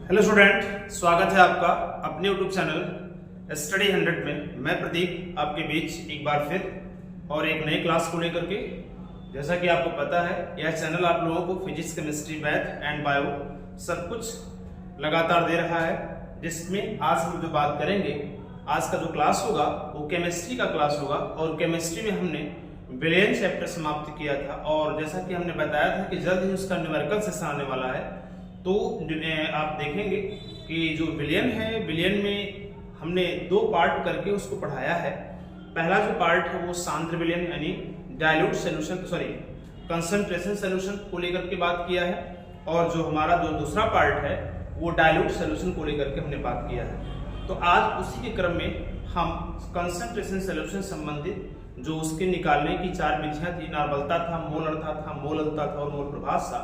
Hello student, स्वागत है आपका अपने यूट्यूब चैनल स्टडी 100 में। मैं प्रदीप आपके बीच एक बार फिर और एक नई क्लास को लेकर के। जैसा कि आपको पता है, यह चैनल आप लोगों को physics, chemistry, math and bio सब कुछ लगातार दे रहा है, जिसमें आज हम जो बात करेंगे, आज का जो क्लास होगा वो केमिस्ट्री का क्लास होगा। और केमिस्ट्री में हमने विलियन चैप्टर समाप्त किया था और जैसा कि हमने बताया था कि जल्द ही उसका न्यूमेरिकल सेशन आने वाला है। तो आप देखेंगे कि जो विलियन है, विलियन में हमने दो पार्ट करके उसको पढ़ाया है। पहला जो पार्ट है वो सांद्र विलियन यानी डाइल्यूट सॉल्यूशन कंसंट्रेशन सॉल्यूशन को लेकर के बात किया है, और जो हमारा जो दूसरा पार्ट है वो डाइल्यूट सॉल्यूशन को लेकर के हमने बात किया है। तो आज उसी के क्रम में हम कंसंट्रेशन सॉल्यूशन संबंधित जो उसके निकालने की चार विधियां थी, नॉर्मलता था, मोलरता था, मोललता था और मोल प्रभास था,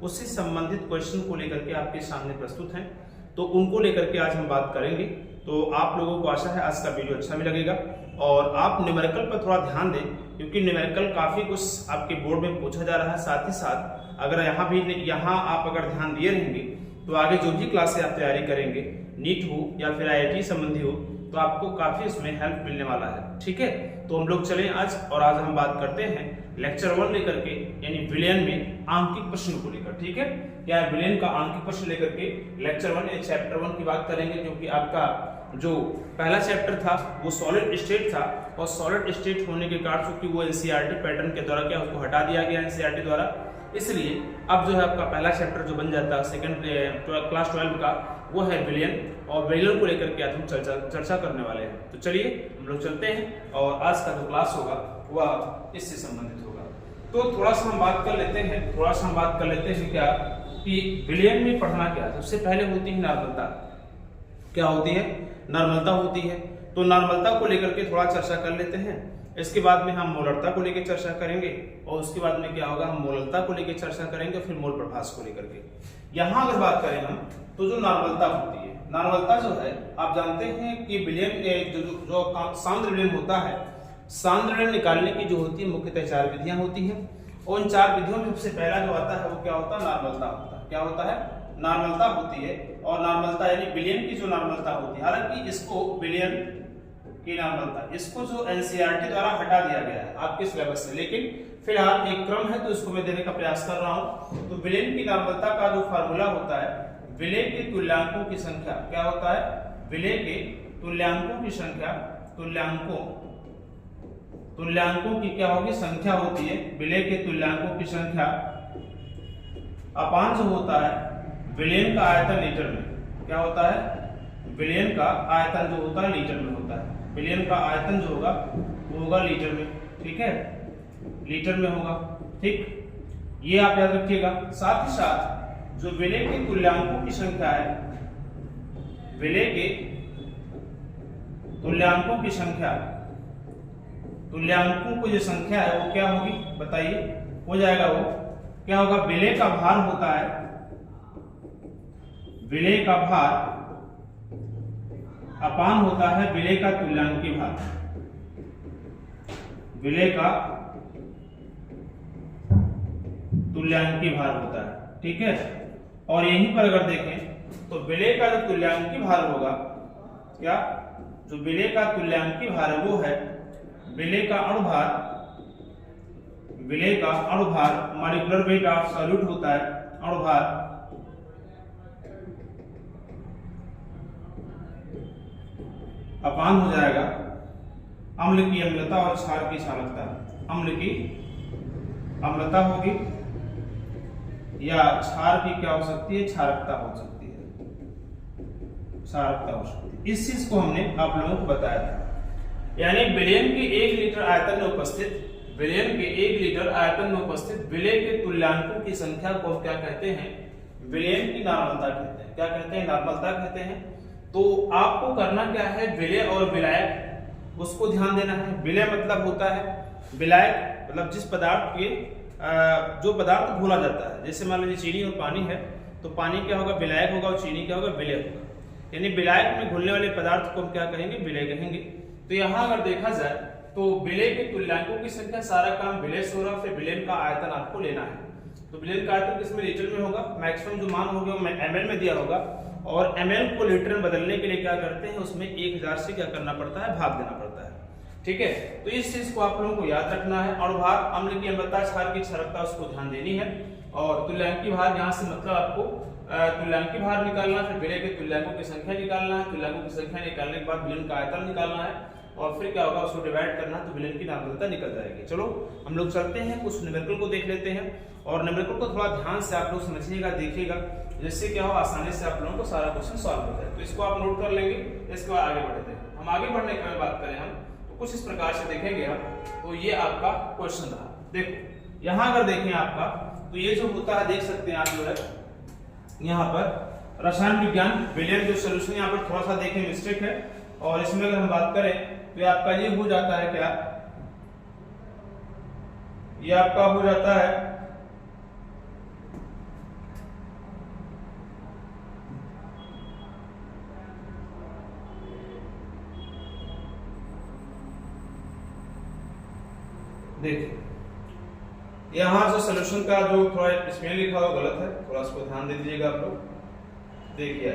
उससे संबंधित क्वेश्चन को लेकर के आपके सामने प्रस्तुत हैं। तो उनको लेकर के आज हम बात करेंगे। तो आप लोगों को आशा है आज का वीडियो अच्छा भी लगेगा और आप न्यूमेरिकल पर थोड़ा ध्यान दें, क्योंकि न्यूमेरिकल काफी कुछ आपके बोर्ड में पूछा जा रहा है। साथ ही साथ अगर यहाँ आप अगर ध्यान दिए रहेंगे तो आगे जो भी क्लासें आप तैयारी करेंगे, नीट हो या फिर IIT संबंधी हो, तो आपको काफी उसमें हेल्प मिलने वाला है। ठीक है, तो हम लोग चलें आज हम बात करते हैं लेक्चर 1 लेकर के, यानी विलियन में आंकिक प्रश्न को लेकर। ठीक है, क्या विलियन का आंकिक प्रश्न लेकर के लेक्चर 1 या चैप्टर 1 की बात करेंगे, क्योंकि आपका जो पहला चैप्टर था वो सॉलिड स्टेट था, और सॉलिड स्टेट होने के कारण चूंकि वो NCERT पैटर्न के द्वारा क्या उसको हटा दिया गया NCERT द्वारा, इसलिए अब जो है आपका पहला चैप्टर जो बन जाता है सेकंड क्लास 12 का, वो है विलियन। और विलियन को लेकर के आज हम चर्चा करने वाले हैं। तो चलिए हम लोग चलते हैं और आज का जो क्लास होगा वह इससे संबंधित होगा। तो थोड़ा सा हम बात कर लेते हैं क्या कि विलियन में पढ़ना क्या है। सबसे पहले होती है नॉर्मलता। क्या होती है? नॉर्मलता होती है। तो नॉर्मलता को लेकर के थोड़ा चर्चा कर लेते हैं। इसके बाद में हम मोलरता को लेकर चर्चा करेंगे, और उसके बाद में क्या होगा, हम मोललता को लेकर चर्चा करेंगे, फिर मोल प्रभास को लेकर के। यहाँ अगर बात करें हम, तो जो नॉर्मलता होती है, नॉर्मलता जो है आप जानते हैं कि विलियन जो सांद्र विलियन होता है, सांद्र विलियन निकालने की जो होती है मुख्यतः चार विधियां होती हैं, और उन चार विधियों में सबसे पहला जो आता है वो क्या होता है, नॉर्मलता होता है। क्या होता है? नॉर्मलता होती है। और नॉर्मलता यानी विलियन की जो नॉर्मलता होती है, हालांकि इसको विलियन की नॉर्मलता, इसको जो NCERT द्वारा हटा दिया गया है आपके सिलेबस से, लेकिन फिलहाल एक क्रम है तो इसको मैं देने का प्रयास कर रहा हूं। तो विलियन की नॉर्मलता का जो फार्मूला होता है, विलेय के तुल्यांकों की संख्या, क्या होता है, विलेय के तुल्यांकों की संख्या, तुल्यांकों की क्या होगी, संख्या होती है, विलेय के तुल्यांकों की संख्या अपान जो होता है विलियन का आयतन लीटर में। क्या होता है? विलियन का आयतन जो होता है लीटर में होता है। विलियन का आयतन जो होगा वो होगा लीटर में। ठीक है, लीटर में होगा। ठीक, ये आप याद रखिएगा। साथ ही साथ जो विलेय के तुल्यांकों की संख्या है, विलेय के तुल्यांकों की संख्या, तुल्यांकों की जो संख्या है वो क्या होगी, बताइए, हो जाएगा वो क्या होगा, विलेय का भार होता है, विलेय का भार अपान होता है विलेय का तुल्यांकी भार, विलेय का तुल्यांकी भार होता है। ठीक है, और यहीं पर अगर देखें तो विलेय का जो तुल्यांकी भार होगा, क्या, जो विलेय का तुल्यांकी भार है वो है विलेय का अणुभार, विलेय का अणुभार मॉलिक्यूलर वेट ऑफ सॉल्यूट होता है, अणुभार अपान हो जाएगा अम्ल की अम्लता और क्षार की क्षारकता। अम्ल की अम्लता होगी या क्षार की क्या हो सकती है, क्षारकता हो सकती है, क्षारकता हो सकती है। इस चीज को हमने आप लोगों को बताया था। यानी विलियन के 1 लीटर आयतन में उपस्थित, विलियन के 1 लीटर आयतन में उपस्थित विलेय के तुल्यांकों की संख्या को क्या कहते हैं, विलियन की नॉर्मलता कहते हैं। क्या कहते हैं? नॉर्मलता कहते हैं। तो आपको करना क्या है, विलेय और विलायक उसको ध्यान देना है। विलेय मतलब होता है, विलायक मतलब जिस पदार्थ के जो पदार्थ घोला जाता है, जैसे मान लीजिए चीनी और पानी है, तो पानी क्या होगा, विलायक होगा, और चीनी क्या होगा, विलेय होगा। यानी विलायक में घुलने वाले पदार्थ को हम क्या कहेंगे, विलेय कहेंगे। तो यहाँ अगर देखा जाए तो विलय के तुल्यांकों की संख्या, सारा काम विलय से हो रहा है, फिर विलयन का आयतन आपको लेना है। तो विलयन का आयतन किसमें, लीटर में होगा, मैक्सिमम जो मान होगा वो ml में दिया होगा, और ml को लीटर में बदलने के लिए क्या करते हैं, उसमें 1000 से क्या करना पड़ता है, भाग देना पड़ता है। ठीक है, तो इस चीज को आप लोगों को याद रखना है। और भार, अम्ल की अम्लता, क्षार की क्षारकता, उसको ध्यान देनी है। और तुल्यांकी भार, यहाँ से मतलब आपको तुल्यांकी भार निकालना, फिर विलय के तुल्यांकों की संख्या निकालना है, तुल्यांकों की संख्या निकालने के बाद विलयन का आयतन निकालना है, और फिर क्या होगा, उसको डिवाइड करना, तो विलयन की नार्मलता निकल जाएगी। चलो हम लोग चलते हैं, कुछ न्यूमेरिकल को देख लेते हैं, और न्यूमेरिकल को थोड़ा ध्यान से आप लोग समझिएगा, देखिएगा, जिससे क्या हो, आसानी से आप लोगों को सारा क्वेश्चन सॉल्व हो जाए। तो इसको आप नोट कर लेंगे, इसके बाद आगे बढ़ते हैं। हम आगे बढ़ने की बात करें हम, तो कुछ इस प्रकार से देखेंगे हम। तो ये आपका क्वेश्चन रहा, देखो यहाँ अगर देखें आपका, तो ये जो होता है, देख सकते हैं आप जो है यहाँ पर रसायन विज्ञान विलयन जो सोल्यूशन, यहाँ पर थोड़ा सा देखें मिस्टेक है, और इसमें अगर हम बात करें तो आपका ये हो जाता है क्या, ये आपका हो जाता है देखिए यहाँ जो सोल्यूशन का जो थोड़ा इसमें लिखा हुआ गलत है, थोड़ा उसको ध्यान दे दीजिएगा आप लोग। देखिए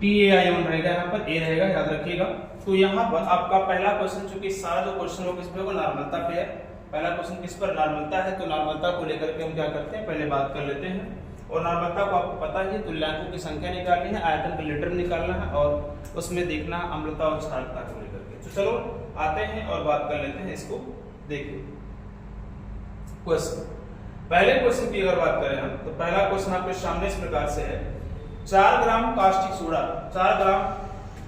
TAI1 रहेगा, यहाँ पर A रहेगा, याद रखिएगा। तो यहाँ पर आपका पहला क्वेश्चन, चूंकि सारा जो क्वेश्चन हो किस पे होगा, नॉर्मलता पे है। पहला क्वेश्चन किस पर, नॉर्मलता है। तो नॉर्मलता को लेकर के हम क्या करते हैं, पहले बात कर लेते हैं। और नॉर्मलता को आपको पता है, तुल्यांकों की संख्या निकालनी है, आयतन का लीटर में निकालना है, और उसमें देखना है अम्लता और क्षारकता को लेकर के। तो चलो आते हैं और बात कर लेते हैं इसको। देखिए क्वेश्चन, पहले क्वेश्चन की अगर बात करें हम, तो पहला क्वेश्चन आपके सामने इस प्रकार से है, 4 ग्राम कास्टिक सोडा, 4 ग्राम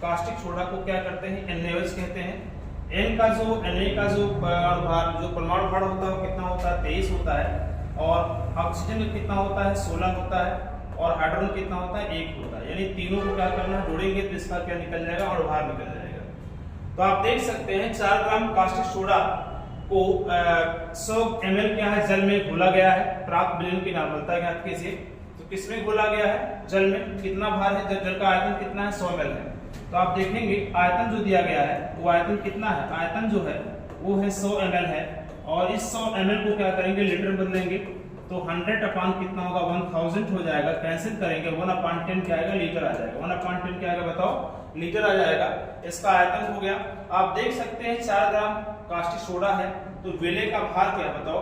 कास्टिक सोडा को क्या करते हैं, NaOH कहते हैं। N का जो Na का जो परमाणु भार होता है वो कितना होता है, 23 होता है, और ऑक्सीजन कितना होता है, 16 होता है, और हाइड्रोजन कितना होता है, 1 होता है। यानी तीनों को क्या करना है, जोड़ेंगे तो इसका क्या निकल जाएगा, और भार निकल जाएगा। तो आप देख सकते हैं 4 ग्राम कास्टिक सोडा को 100 ml क्या है, जल में घोला गया है। प्राप्त विलयन की नार्मलता ज्ञात कीजिए। तो किसमें घोला गया है, जल में। कितना भार है, जल का आयतन कितना है, 100 ml है। तो आप देखेंगे आयतन जो दिया गया है वो आयतन कितना है, आयतन जो है वो है 100 ml है, और इस 100 ml को क्या करेंगे, लीटर बदलेंगे, तो 100 अपान कितना होगा, 1000 हो जाएगा। कैंसिल करेंगे 1/10 क्या आएगा, लीटर आ जाएगा। 1/10 क्या आएगा बताओ, लीटर आ जाएगा। इसका आयतन हो गया। आप देख सकते हैं 4 ग्राम कास्टिक सोडा है, तो विलय का भार क्या बताओ,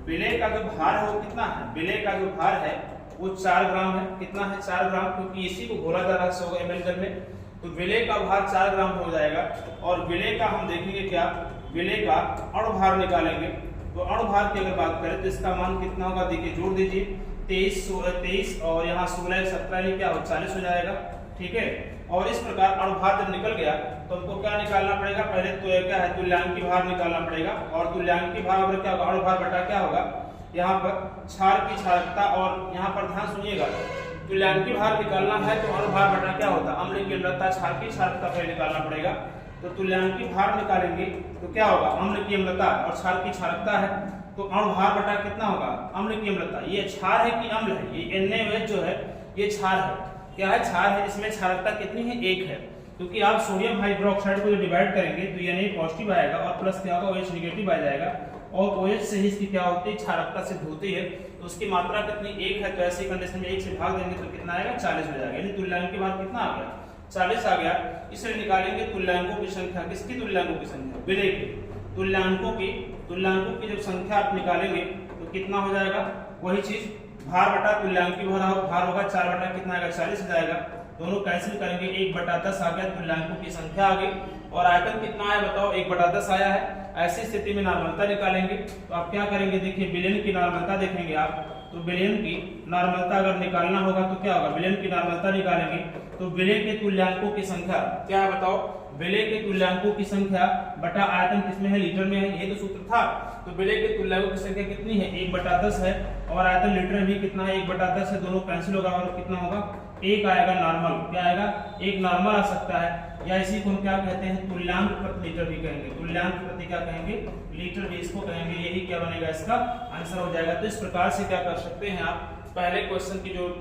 विलय का जो भार है वो कितना है, विलय का जो भार है वो 4 ग्राम है। कितना है, 4 ग्राम, क्योंकि इसी को घोला जा रहा है 100 ml जल में। तो विलय का भार 4 ग्राम हो जाएगा। और विलय का हम देखेंगे क्या, विलय का अणु भार निकालेंगे। तो अणु भार की अगर बात करें तो इसका मान कितना होगा, देखिए जोड़ दीजिए, 23 और यहाँ 16 17 क्या हो, 40 हो जाएगा। ठीक है, और इस प्रकार अणु भार जब निकल गया तो हमको क्या निकालना पड़ेगा, पहले तो क्या है, तुल्यांकी भार निकालना पड़ेगा। और तुल्यांकी भार अगर क्या होगा, अणु भार बटा क्या होगा, यहाँ पर क्षार की क्षारकता। और यहाँ पर ध्यान सुनिएगा, तुल्यांकी भार निकालना है तो अणु भार बटा क्या होता है, अम्ल की अम्लता, क्षार की क्षारकता पहले निकालना पड़ेगा। तो तुल्यांकी भार निकालेंगे तो क्या होगा, अम्ल की अम्लता और क्षार की क्षारकता है, तो अणु भार बटा कितना होगा, अम्ल की अम्लता। ये क्षार है कि अम्ल है, ये NaOH जो है ये क्षार है। क्या है, क्षार है। इसमें क्षारकता कितनी है, 1 है। क्योंकि आप सोडियम हाइड्रोक्साइड को जो डिवाइड करेंगे तो Na पॉजिटिव आएगा और प्लस क्या होगा, OH निगेटिव आ जाएगा। और OH से ही इसकी क्या होती है, क्षारकता सिद्ध होती है। तो उसकी मात्रा कितनी, 1 है। तो ऐसी कंडीशन में 1 से भाग देंगे तो कितना आएगा, 40 हो जाएगा। यानी तुल्यांकी भार कितना आ गया, 40 आ गया। इसे निकालेंगे तुल्यांकों की संख्या, किसकी तुल्यांकों की संख्या, विलय की तुल्यांकों की जब संख्या आप निकालेंगे तो कितना हो जाएगा, वही चीज भार बटा तुल्यांकी भार होगा, 4 बटा कितना आएगा, 40 हो जाएगा। दोनों कैंसिल करेंगे, 1/10 आ गया, तुल्यांकों की संख्या आ गई। और आयतन कितना है बताओ, 1/10 आया है। ऐसी स्थिति में नार्मलता निकालेंगे तो आप क्या करेंगे, देखिए विलयन की नार्मलता देखेंगे आप, तो विलयन की नार्मलता अगर निकालना होगा तो क्या होगा, विलयन की नार्मलता निकालेंगे तो विलय के तुल्यांकों की संख्या क्या है बताओ, विलय के तुल्यांकों की संख्या बटा आयतन किसमें है, लीटर में है। ये तो सूत्र था। तो विलय के तुल्यांकों की संख्या कितनी है, 1/10 है, और आयतन लीटर में भी कितना है, 1/10 है। दोनों कैंसिल होगा और कितना होगा, 1 आएगा नॉर्मल। क्या आएगा, 1 नॉर्मल आ सकता है, या इसी को हम क्या कहते हैं, तुल्यांक प्रति लीटर भी कहेंगे। तुल्यांक प्रति क्या कहेंगे, लीटर भी इसको कहेंगे। यही क्या बनेगा, इसका आंसर हो जाएगा। तो इस प्रकार से क्या कर सकते हैं आप, पहले क्वेश्चन की जो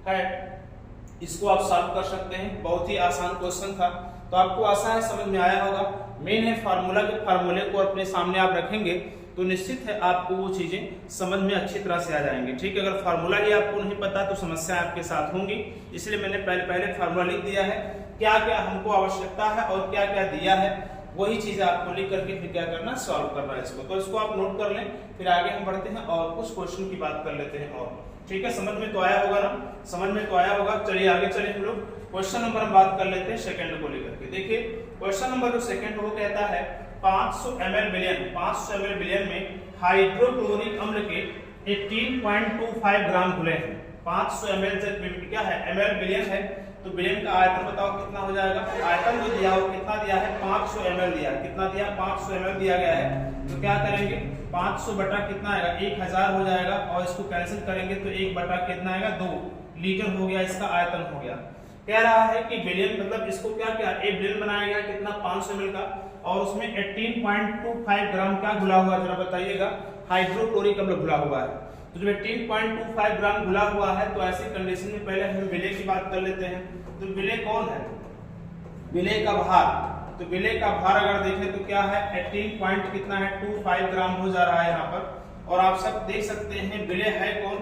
है इसको आप सॉल्व कर सकते हैं। बहुत ही आसान क्वेश्चन था, तो आपको आशा है समझ में आया होगा। मेन है फार्मूला के फार्मूले को अपने सामने आप रखेंगे तो निश्चित है आपको वो चीजें समझ में अच्छी तरह से आ जाएंगी। ठीक है, अगर फार्मूला ही आपको नहीं पता तो समस्या आपके साथ होंगी, इसलिए मैंने पहले फार्मूला लिख दिया है, क्या क्या हमको आवश्यकता है और क्या क्या दिया है, वही चीजें आपको लिख करके फिर क्या करना, सॉल्व करना है इसको। तो इसको आप नोट कर लें, फिर आगे हम बढ़ते हैं और कुछ क्वेश्चन की बात कर लेते हैं। और ठीक है, समझ में तो आया होगा ना, समझ में तो आया होगा। चलिए आगे चले हम लोग क्वेश्चन नंबर हम बात कर लेते हैं सेकंड को लेकर के। देखिए क्वेश्चन नंबर जो सेकंड वो कहता है 500 ml बिलियन में हाइड्रोक्लोरिक अम्ल के 18.25 ग्राम घुले हैं। 500 ml क्या है, ml बिलियन है, तो बिलियन का आयतन बताओ कितना हो जाएगा। आयतन जो दिया हो कितना दिया है, 500 ml दिया है। कितना दिया, 500 ml दिया गया है। तो क्या करेंगे, 500 बटा कितना आएगा, 1000 हो जाएगा, और इसको कैंसिल करेंगे तो 1 बटा कितना आएगा, 2 लीटर हो गया, इसका आयतन हो गया। कह रहा है कि बिलियन मतलब इसको क्या क्या एक बिलियन बनाया गया कितना, 500 ml का, और उसमें 18.25 ग्राम क्या घुला हुआ है, जरा बताइएगा, हाइड्रोक्लोरिक अम्ल घुला हुआ है। तो जब 18.25 ग्राम घुला हुआ है तो ऐसी कंडीशन में पहले हम विलेय की बात कर लेते हैं। तो विलेय कौन है, विलेय का भार, तो विलेय का भार अगर देखें तो क्या है, 18 कितना है, 25 ग्राम हो जा रहा है यहाँ पर। और आप सब देख सकते हैं विलेय है कौन,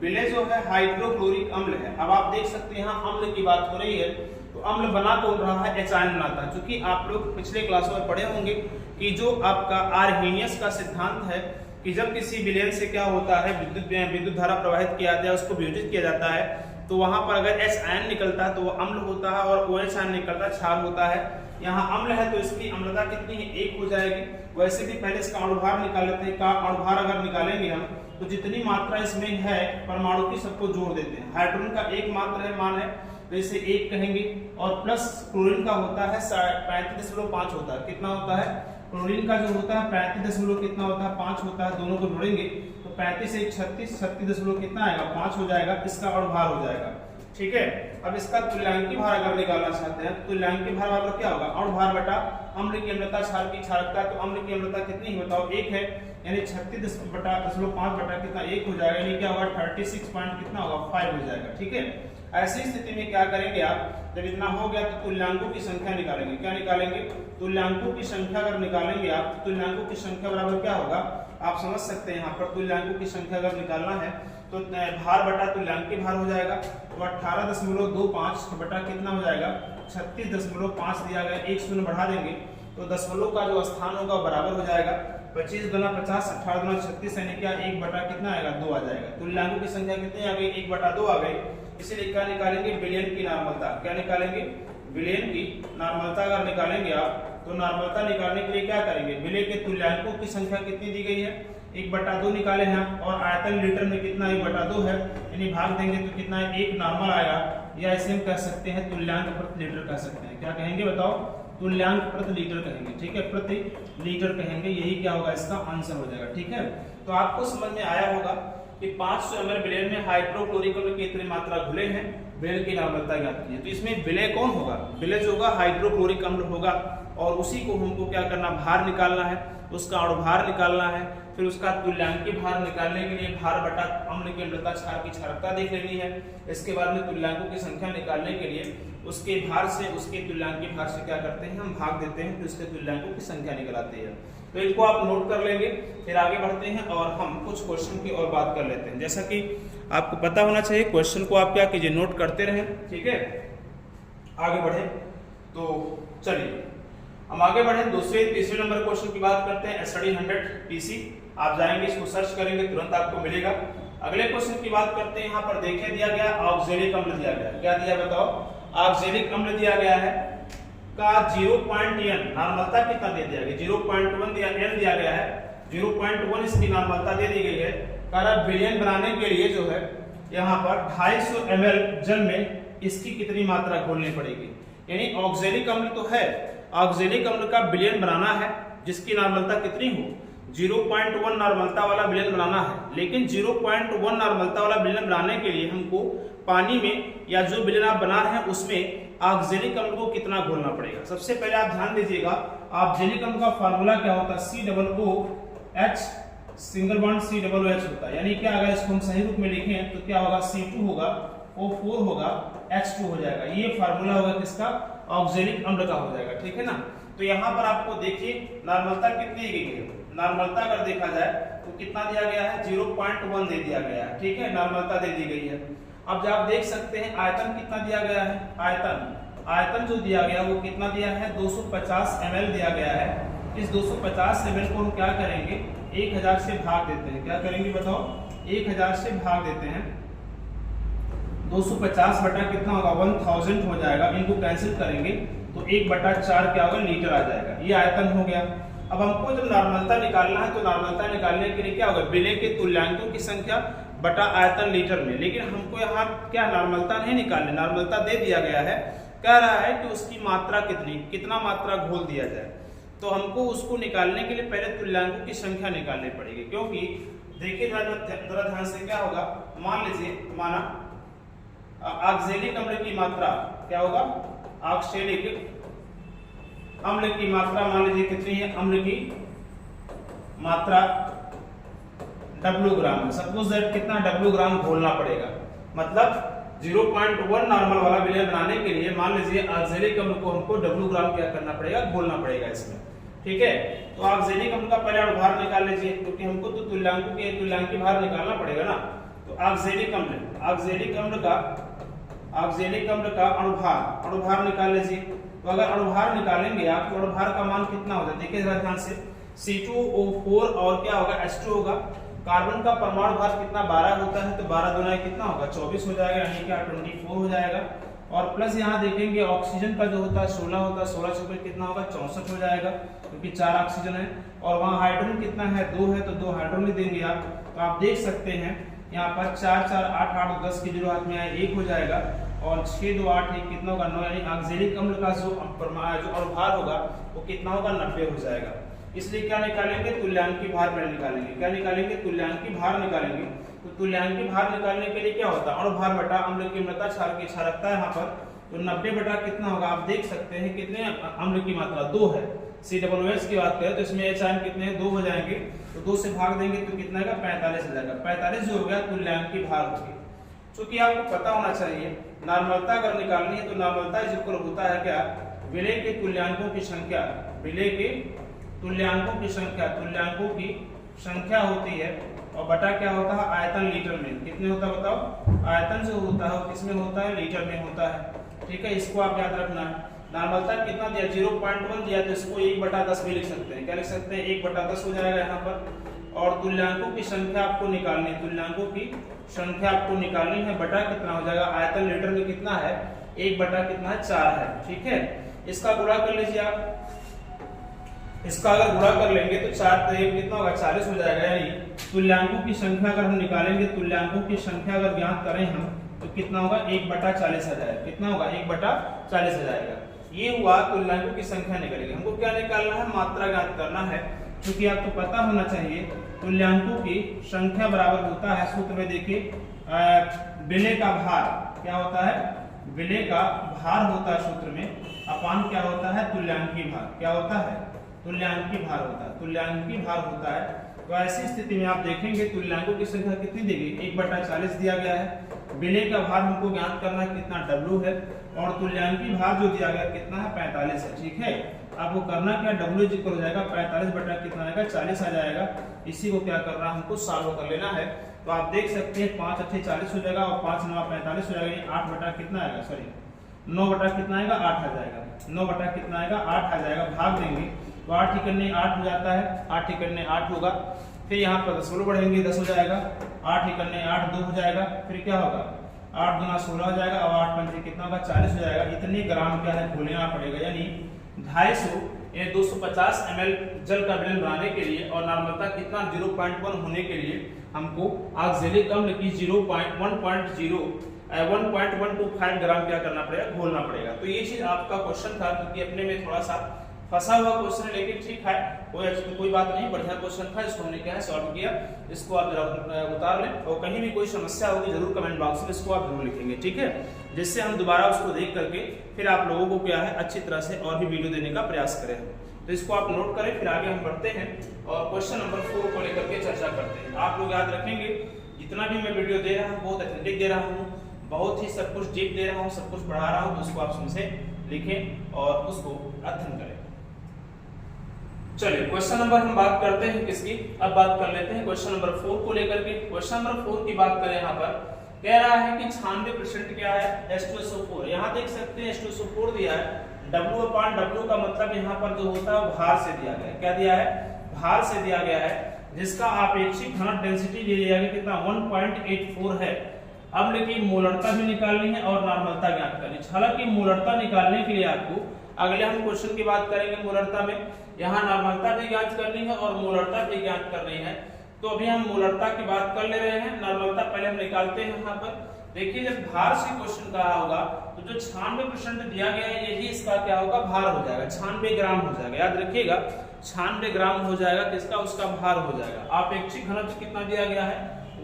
विलेय जो है हाइड्रोक्लोरिक अम्ल है। अब आप देख सकते हैं यहाँ अम्ल की बात हो रही है, तो अम्ल बना कौन रहा है, एचायन बनाता है। क्योंकि आप लोग पिछले क्लासों में पढ़े होंगे कि जो आपका आर्हेनियस का सिद्धांत है कि जब किसी विलयन से क्या होता है, विद्युत धारा प्रवाहित किया जाता है, उसको वियोजित किया जाता है, तो वहां पर अगर H आयन निकलता है तो वो अम्ल होता है, और OH आयन निकलता है क्षार होता है। यहाँ अम्ल है तो इसकी अम्लता कितनी है, 1 हो जाएगी। वैसे भी पहले इसका अणुभार निकाल लेते हैं, का अणुभार अगर निकालेंगे हम तो जितनी मात्रा इसमें है परमाणु की सबको जोड़ देते हैं। हाइड्रोजन का 1 मात्र है मान है तो इसे 1 कहेंगे, और प्लस क्लोरीन का होता है 35.5 होता है। कितना होता है, क्लोरीन का जो होता है 35 कितना होता है, 5 होता है। दोनों को जोड़ेंगे तो 35 से 36 कितना आएगा, 5 हो जाएगा, इसका अणुभार हो जाएगा। ठीक है, अब इसका तुल्यांकी भार अगर निकालना चाहते हैं, तुल्यांकी भार वाला क्या होगा, अणुभार बटा अम्ल की अम्लता, क्षार की क्षारकता। तो अम्ल की अम्लता कितनी है बताओ, 1 है, यानी 36.5 बटा कितना 1 हो जाएगा, यानी क्या होगा 36 पॉइंट कितना होगा 5 हो जाएगा। ठीक है, ऐसी स्थिति में क्या करेंगे आप, जब इतना हो गया तो तुल्यांकों की संख्या निकालेंगे। क्या निकालेंगे, तुल्यांकों की संख्या अगर निकालेंगे आप, तुल्यांकों की संख्या बराबर क्या होगा, आप समझ सकते हैं। यहाँ पर तुल्यांकों की संख्या अगर निकालना है तो भार बटा तुल्यांकी भार हो जाएगा, तो 18.25 बटा कितना हो जाएगा 36.5 दिया गया, 1 शून्य बढ़ा देंगे तो दशमलव का जो स्थान होगा बराबर हो जाएगा 25 गुना 50, 18 गुना 36, यानी क्या 1 बटा कितना आएगा 2 आ जाएगा। तुल्यांकों की संख्या कितनी आ गई, 1 बटा 2 आ गई। इसलिए क्या निकालेंगे, विलयन की नॉर्मलता। क्या निकालेंगे, विलयन की नॉर्मलता अगर निकालेंगे आप तो नॉर्मलता निकालने के लिए क्या करेंगे, विलय के तुल्यांकों की संख्या कितनी दी गई है, 1 बटा 2 निकाले हैं, और आयतन लीटर में कितना 1 बटा 2 है, यानी भाग देंगे तो कितना है 1 नॉर्मल आएगा, या इसे हम कह सकते हैं तुल्यांक प्रति लीटर कह सकते हैं। क्या कहेंगे बताओ, तुल्यांक प्रति लीटर कहेंगे। ठीक है, प्रति लीटर कहेंगे, यही क्या होगा इसका आंसर हो जाएगा। ठीक है, तो आपको समझ में आया होगा कि 500 ml विलयन में हाइड्रोक्लोरिक अम्ल की इतनी मात्रा घुले हैं, विलय की नॉर्मलता ज्ञात की है। तो इसमें विलय कौन होगा, विलय जो होगा हाइड्रोक्लोरिक अम्ल होगा, और उसी को हमको क्या करना, भार निकालना है, उसका अणुभार निकालना है, फिर उसका तुल्यांकी भार निकालने के लिए भार बटा अम्ल की अम्लता, क्षार की क्षारकता देख लेनी है। इसके बाद में तुल्यांकों की संख्या निकालने के लिए उसके भार से उसके तुल्यांकी भार से क्या करते हैं, हम भाग देते हैं, तो उसके तुल्यांकों की संख्या निकल आती है। तो इनको आप नोट कर लेंगे, फिर आगे बढ़ते हैं और हम कुछ क्वेश्चन की और बात कर लेते हैं। जैसा कि आपको पता होना चाहिए, क्वेश्चन को आप क्या कीजिए, नोट करते रहें। ठीक है, आगे बढ़े तो चलिए हम आगे बढ़े तीसरे नंबर क्वेश्चन की बात करते हैं। स्टडी 100 पीसी आप जाएंगे, इसको सर्च करेंगे, तुरंत आपको मिलेगा। अगले क्वेश्चन की बात करते हैं। यहाँ पर देखिए दिया गया ऑक्जेलिक अम्ल दिया गया, क्या दिया बताओ, ऑक्जेलिक अम्ल दिया गया है का 0.n नॉर्मलता कितना दे दिया गया, 0.1 दिया, n दिया गया है, 0.1 इसकी नॉर्मलता दे दी गई है। कारण विलयन बनाने के लिए जो है यहाँ पर 250 ml जल में इसकी कितनी मात्रा घोलनी पड़ेगी, यानी ऑक्जेलिक अम्ल तो है, ऑक्जेलिक अम्ल का विलयन बनाना है जिसकी नॉर्मलता कितनी हो, 0.1 नॉर्मलता वाला विलयन बनाना है। लेकिन 0.1 नॉर्मलता वाला विलयन बनाने के लिए हमको पानी में या जो विलयन आप बना रहे हैं उसमें ऑक्जेलिक अम्ल को कितना घोलना पड़ेगा। सबसे पहले आप ध्यान दीजिएगा, ऑक्जेलिक अम्ल का फार्मूला क्या होता है, COOH सिंगल बॉन्ड COOH होता है। यानी क्या, अगर इसको हम सही रूप में लिखें तो क्या होगा, C2 होगा, O4 होगा, H2 हो जाएगा। ये फार्मूला होगा किसका, ऑक्जेलिक अम्ल का हो जाएगा, ठीक है ना। तो यहाँ पर आपको देखिए नॉर्मलता कितनी दी गई है, नॉर्मलता अगर देखा जाए तो कितना दिया गया है, 0.1 दे दिया गया है, ठीक है, नॉर्मलता दे दी गई है। अब जब आप देख सकते हैं आयतन कितना दिया गया है, आयतन जो दिया गया वो कितना दिया है, 250 ml दिया गया है। इस 250 ml को हम क्या करेंगे, 1000 से भाग देते हैं, क्या करेंगे बताओ, 1000 से भाग देते हैं। 250 बटा कितना होगा, 1000 हो जाएगा, इनको कैंसिल करेंगे तो 1/4 क्या होगा, लीटर आ जाएगा। ये आयतन हो गया। अब हमको जब नॉर्मलता निकालना है तो नॉर्मलता निकालने के लिए क्या होगा, विलय के तुल्यांकों की संख्या बटा आयतन लीटर में। लेकिन हमको यहाँ क्या नॉर्मलता नहीं निकालनी, नॉर्मलता दे दिया गया है, कह रहा है कि उसकी मात्रा कितना मात्रा घोल दिया जाए। तो हमको उसको निकालने के लिए पहले तुल्यांकों की संख्या निकालनी पड़ेगी, क्योंकि देखिए जरा ध्यान से क्या होगा, मान लीजिए माना ऑक्जेलिक अम्ल की मात्रा क्या होगा, ऑक्जेलिक अम्ल की मात्रा मान लीजिए कितनी है, अम्ल की मात्रा W ग्राम, सपोज दैट कितना W ग्राम घोलना पड़ेगा। मतलब 0.1 नॉर्मल वाला विलय बनाने के लिए मान लीजिए ऑक्जेलिक अम्ल को हमको W ग्राम क्या करना पड़ेगा, घोलना पड़ेगा इसमें, ठीक है। तो ऑक्जेलिक अम्ल का पहले अणुभार निकाल लीजिए, क्योंकि हमको तो तुल्यांकी भार निकालना पड़ेगा ना। तो ऑक्जेलिक अम्ल का अणुभार निकाल लीजिए। तो अगर अणुभार निकालेंगे आप तो अणुभार का मान कितना होगा, देखिए जरा ध्यान से, C2O4 और क्या होगा, H2 होगा। कार्बन का परमाणु भार कितना 12 होता है, तो 12 दूना कितना होगा, 24 हो जाएगा, यानी कि 24 हो जाएगा। और प्लस यहाँ देखेंगे ऑक्सीजन का जो होता है 16 होता है, 16 से कितना होगा, 64 हो जाएगा, क्योंकि 4 ऑक्सीजन है। और वहाँ हाइड्रोजन कितना है, 2 है, तो 2 हाइड्रोजन देंगे आप। तो आप देख सकते हैं यहाँ पर 4 4 8 8 10 की 0 हाथ में आए 1 हो जाएगा, और 6 2 8 1 कितना होगा, 9, यानी ऑक्जेलिक अम्ल का जो अणुभार होगा वो कितना होगा, 90 हो जाएगा। इसलिए क्या निकालेंगे, तुल्यांकी भार पहले निकालेंगे। क्या निकालेंगे, तुल्यांकी भार निकालेंगे। तो तुल्यांकी भार निकालने के लिए क्या होता है, अणुभार बटा अम्ल की अम्लता क्षार की क्षारकता है यहाँ पर। तो 90 बटा कितना होगा, आप देख सकते हैं कितने अम्ल की मात्रा 2 है। COOH की बात करें तो इसमें H आयन कितने हैं, 2 हो जाएंगे। तो 2 से भाग देंगे तो कितना आएगा, 45 हो जाएगा। 45 जो हो गया तुल्यांकी भार होगी। चूंकि आपको पता होना चाहिए नॉर्मलता अगर निकालनी है तो नॉर्मलता इज इक्वल होता है क्या, विलय के तुल्यांकों की संख्या, विलय के तुल्यांकों की संख्या होती है, और बटा क्या होता है, आयतन लीटर में। कितने होता है बताओ, आयतन जो होता है वो किसमें होता है, लीटर में होता है, ठीक है। इसको आप याद रखना है। नॉर्मलता कितना दिया, 0.1 दिया, तो इसको 1/10 भी लिख सकते हैं। क्या लिख सकते हैं, 1/10 हो जाएगा यहाँ पर। और तुल्यांकों की संख्या आपको निकालनी है, तुल्यांकों की संख्या आपको निकालनी है, बटा कितना हो जाएगा, आयतन लीटर में कितना है, 1/4 है, ठीक है। इसका गुणा कर लीजिए आप, इसका अगर गुणा कर लेंगे तो 4 तो 1 कितना होगा, 40 हो जाएगा। यानी तुल्यांकों की संख्या अगर हम निकालेंगे, तुल्यांकों की संख्या अगर ज्ञात करें हम, तो कितना होगा, 1/40 आ जाएगा। कितना होगा, 1/40 आ जाएगा। ये हुआ तुल्यांकों की संख्या निकलेगी। हमको क्या निकालना है, मात्रा ज्ञात करना है, क्योंकि आपको पता होना चाहिए तुल्यांकों की संख्या बराबर होता है, सूत्र में देखिए, विलय का भार क्या होता है, विलय का भार होता है सूत्र में, अपान क्या होता है, तुल्यांकी भार। क्या होता है, तुल्यांकी भार होता है, तुल्यांकी भार होता है। तो ऐसी स्थिति में आप देखेंगे तुल्यांकों की संख्या कितनी दी गई, 1/40 दिया गया है। विलय का भार हमको ज्ञात करना है कितना, W है, और तुल्यांकी भार जो दिया गया कितना है, 45 है, ठीक है। आपको करना क्या, W इक्वल हो जाएगा 45 बटा कितना आएगा, 40 आ जाएगा। इसी को क्या करना है, हमको सॉल्व कर लेना है। तो आप देख सकते हैं 5 8 40 हो जाएगा, और 5 9 45 हो जाएगा। 8 बटा कितना आएगा, सॉरी 9 बटा कितना आएगा, 8 आ जाएगा। 9 बटा कितना आएगा, 8 आ जाएगा। भाग देंगे तो 8 × 8 हो जाता है, 8 × 8 होगा। फिर यहाँ पर दशमलव बढ़ेंगे, 10 हो जाएगा। 8 × 8 2 हो जाएगा। फिर क्या होगा, 8 दूना 16 हो जाएगा, और 8 पंचे कितना होगा, 40 हो जाएगा। इतने ग्राम क्या है, घोलना पड़ेगा, यानी 250 या 250 ml जल का विलयन बनाने के लिए, और नॉर्मलता कितना 0.1 होने के लिए हमको ऑक्जेलिक अम्ल की 1.125 ग्राम क्या करना पड़ेगा, घोलना पड़ेगा। तो ये चीज आपका क्वेश्चन था, क्योंकि अपने में थोड़ा सा फंसा हुआ क्वेश्चन है, लेकिन ठीक है, कोई बात नहीं, बढ़िया क्वेश्चन था। इसको हमने क्या है, सॉल्व किया। इसको आप जरा उतार लें, और कहीं भी कोई समस्या होगी जरूर कमेंट बॉक्स में इसको आप जरूर लिखेंगे, ठीक है, जिससे हम दोबारा उसको देख करके फिर आप लोगों को क्या है, अच्छी तरह से और भी वीडियो देने का प्रयास करें। तो इसको आप नोट करें, फिर आगे हम बढ़ते हैं और क्वेश्चन नंबर 4 को लेकर के चर्चा करते हैं। आप लोग याद रखेंगे, जितना भी मैं वीडियो दे रहा हूँ बहुत ऑथेंटिक दे रहा हूँ, बहुत ही सब कुछ डीप दे रहा हूँ, सब कुछ पढ़ा रहा हूँ, तो उसको आप समझे लिखें और उसको अध्ययन करें। चलिए क्वेश्चन नंबर हम बात करते हैं किसकी, अब बात कर लेते हैं क्वेश्चन नंबर 4 को लेकर के। क्वेश्चन नंबर 4 की बात करें, यहाँ पर कह रहा है कि 96% क्या है, H2SO4। यहाँ देख सकते हैं H2SO4 दिया है, W/W का मतलब यहाँ पर जो होता है भार से दिया गया है। क्या दिया है, भार से दिया गया है, जिसका आपेक्षिक घनत्व डेंसिटी दे दिया गया कितना 1.84 है। अब लेकिन मोलरता भी निकालनी है और नॉर्मलता ज्ञात करनी है। हालांकि मोलरता निकालने के लिए आपको अगले हम क्वेश्चन की बात करेंगे मोलरता में, यहाँ नॉर्मलता भी ज्ञात करनी है और मोलरता भी ज्ञात करनी है। तो अभी हम मोलरता की बात कर ले रहे हैं, नॉर्मलता पहले हम निकालते हैं। यहाँ पर देखिए जब भार से क्वेश्चन कहा होगा तो जो 96% दिया गया है यही इसका क्या होगा, भार हो जाएगा, 96 ग्राम हो जाएगा। याद रखिएगा 96 ग्राम हो जाएगा, किसका, उसका भार हो जाएगा। अपेक्षिक घनत्व कितना दिया गया है,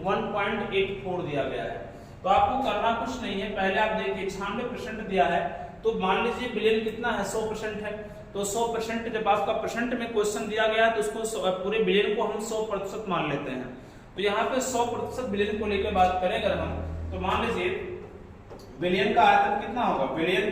1.84 दिया गया है। तो आपको करना कुछ नहीं है, पहले आप देखिए 96% दिया है, तो मान लीजिए विलयन कितना है, 100% है। तो 100% जब आपका परसेंट में क्वेश्चन दिया गया है तो उसको पूरे विलयन को हम 100% मान लेते हैं। तो यहाँ पे 100% विलयन को लेकर बात करें अगर हम, तो मान लीजिए विलयन का आयतन कितना होगा, विलयन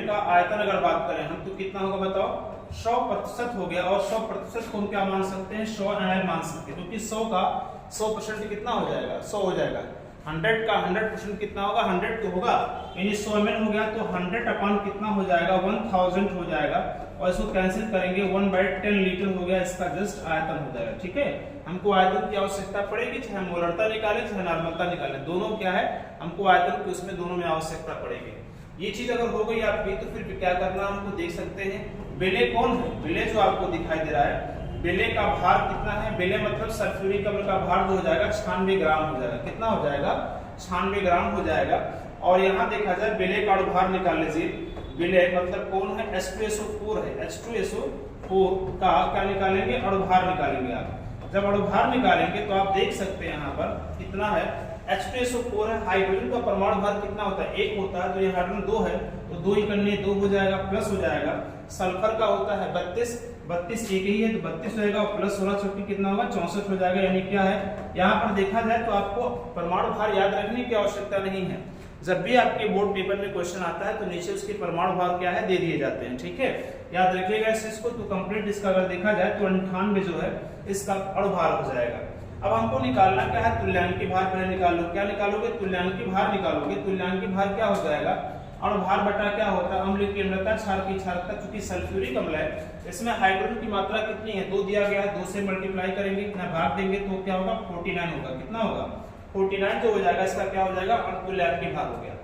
का आयतन अगर बात करें हम तो कितना होगा बताओ, 100% हो गया। और 100% को हम क्या मान सकते हैं, 100 ml मान सकते हैं, क्योंकि 100 का 100% कितना हो जाएगा, 100 हो जाएगा। 100 का 100% कितना होगा, 100 तो होगा, यानी 100 ml हो गया, तो 100 अपॉन कितना हो जाएगा, 1000 हो जाएगा। और इसको कैंसिल करेंगे, 1/10 लीटर हो गया, इसका जस्ट आयतन हो जाएगा। ठीक है, हमको आयतन की आवश्यकता पड़ेगी, चाहे मोलरता निकालें चाहे नॉर्मलता निकालें, दोनों क्या है, हमको आयतन की उसमें दोनों में आवश्यकता पड़ेगी। ये चीज अगर हो गई आपकी, तो फिर क्या करना हमको देख सकते हैं, बेले कौन है, बेले जो आपको दिखाई दे रहा है, बेले का भार कितना है, बेले मतलब सल्फ्यूरिक अम्ल का भार जो हो जाएगा 96 ग्राम हो जाएगा। कितना हो जाएगा, 96 ग्राम हो जाएगा। और यहाँ देखा जाए बेले का भार निकाल लीजिए, बेले मतलब कौन है, H2SO4 है, H2SO4 का क्या निकालेंगे, अणुभार निकालेंगे आप। जब अणुभार निकालेंगे तो आप देख सकते हैं यहाँ पर कितना है, H2SO4 है, हाइड्रोजन का परमाणु भार कितना होता है, 1 होता है, तो ये हाइड्रोजन 2 है, तो 2 इकन्ने 2 हो जाएगा, प्लस हो जाएगा। सल्फर का होता है 32 एक ही है, तो 32 हो जाएगा, प्लस 16 चौकी कितना होगा, 64 हो जाएगा। यानी क्या है, यहाँ पर देखा जाए तो आपको परमाणु भार याद रखने की आवश्यकता नहीं है। जब भी आपके बोर्ड पेपर में क्वेश्चन आता है तो नीचे उसके परमाणु भार क्या है, दे दिए जाते हैं। ठीक है, याद रखिएगा इस चीज को। तो कंप्लीट इसका अगर देखा जाए तो 98 जो है इसका अणुभार हो जाएगा। अब हमको निकालना क्या है, तुल्यांकी भार पहले निकालो। क्या निकालोगे, तुल्यांकी भार निकालोगे। तुल्यांकी भार क्या हो जाएगा, अणुभार बटा क्या होता है, अम्ल की अम्लता, क्षार की क्षारकता। चूंकि सल्फ्यूरिक अम्ल है, इसमें हाइड्रोजन की मात्रा कितनी है, 2 दिया गया है, 2 से मल्टीप्लाई करेंगे, इतना भाग देंगे तो क्या होगा, 49 होगा। कितना होगा, 49 जो हो जाएगा, इसका क्या हो जाएगा, तुल्यांकी भार हो गया।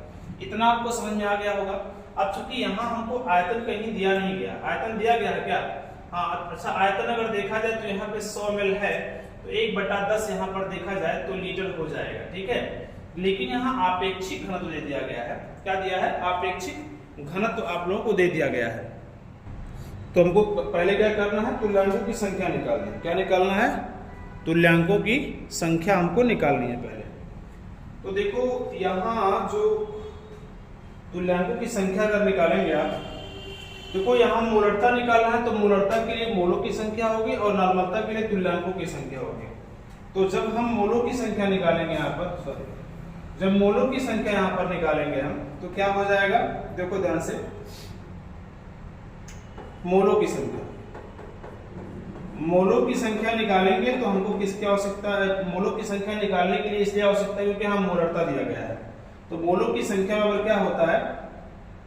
इतना आपको समझ में आ गया होगा। अब चूंकि यहाँ हमको आयतन कहीं दिया नहीं गया, आयतन दिया गया है क्या, हाँ अच्छा, आयतन अगर देखा जाए तो यहाँ पे 100 ml है, तो 1/10 यहाँ पर देखा जाए तो लीटर हो जाएगा। ठीक है, लेकिन यहाँ आपेक्षिक घनत्व दे दिया गया है। क्या दिया है, आपेक्षिक घनत्व आप लोगों को दे दिया गया है। तो हमको पहले क्या करना है, तुल्यांकों की संख्या निकालनी है। क्या निकालना है, तुल्यांकों की संख्या हमको निकालनी है पहले। तो देखो यहाँ जो तुल्यांकों की संख्या अगर निकालेंगे आप, देखो यहाँ मोलरता निकालना है, तो मोलरता के लिए मोलों की संख्या होगी और नॉर्मलता के लिए तुल्यांकों की संख्या होगी। तो जब हम मोलों की संख्या निकालेंगे यहाँ पर, जब मोलों की संख्या यहाँ पर निकालेंगे हम, तो क्या हो जाएगा, देखो ध्यान से, मोलों की संख्या निकालेंगे तो हमको किसकी आवश्यकता है, मोलों की संख्या निकालने के लिए इसलिए आवश्यकता है क्योंकि हम मोलरता दिया गया है। तो मोलों की संख्या बराबर क्या होता है,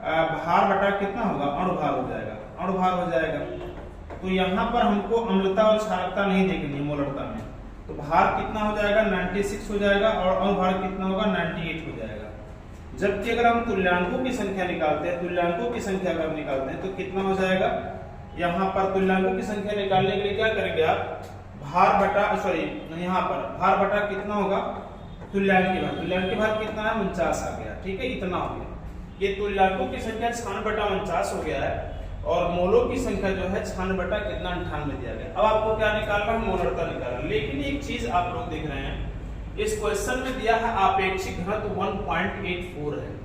भार बटा कितना होगा, अणुभार हो जाएगा, अणुभार हो जाएगा। तो यहाँ पर हमको अम्लता और क्षारकता नहीं देखनी है मोलरता में, तो भार कितना हो जाएगा, 96 हो जाएगा, और अणुभार कितना होगा, 98 हो जाएगा। जबकि अगर हम तुल्यांकों की संख्या निकालते हैं, तुल्यांकों की संख्या अगर निकालते हैं तो कितना हो जाएगा, यहाँ पर तुल्यांकों की संख्या निकालने के लिए क्या करेंगे आप, भार बटा, सॉरी यहाँ पर भार बटा कितना होगा, तुल्यांकी भार कितना है, 49 आ गया। ठीक है, इतना हो गया। ये तुल्यांकों की संख्या 96/49 हो गया है, और मोलों की संख्या जो है 96/98 दिया गया। अब आपको क्या निकालना है, मोलरता निकालना। लेकिन एक चीज आप लोग देख रहे हैं, इस क्वेश्चन में दिया है आपेक्षिक घनत्व 1.84 है।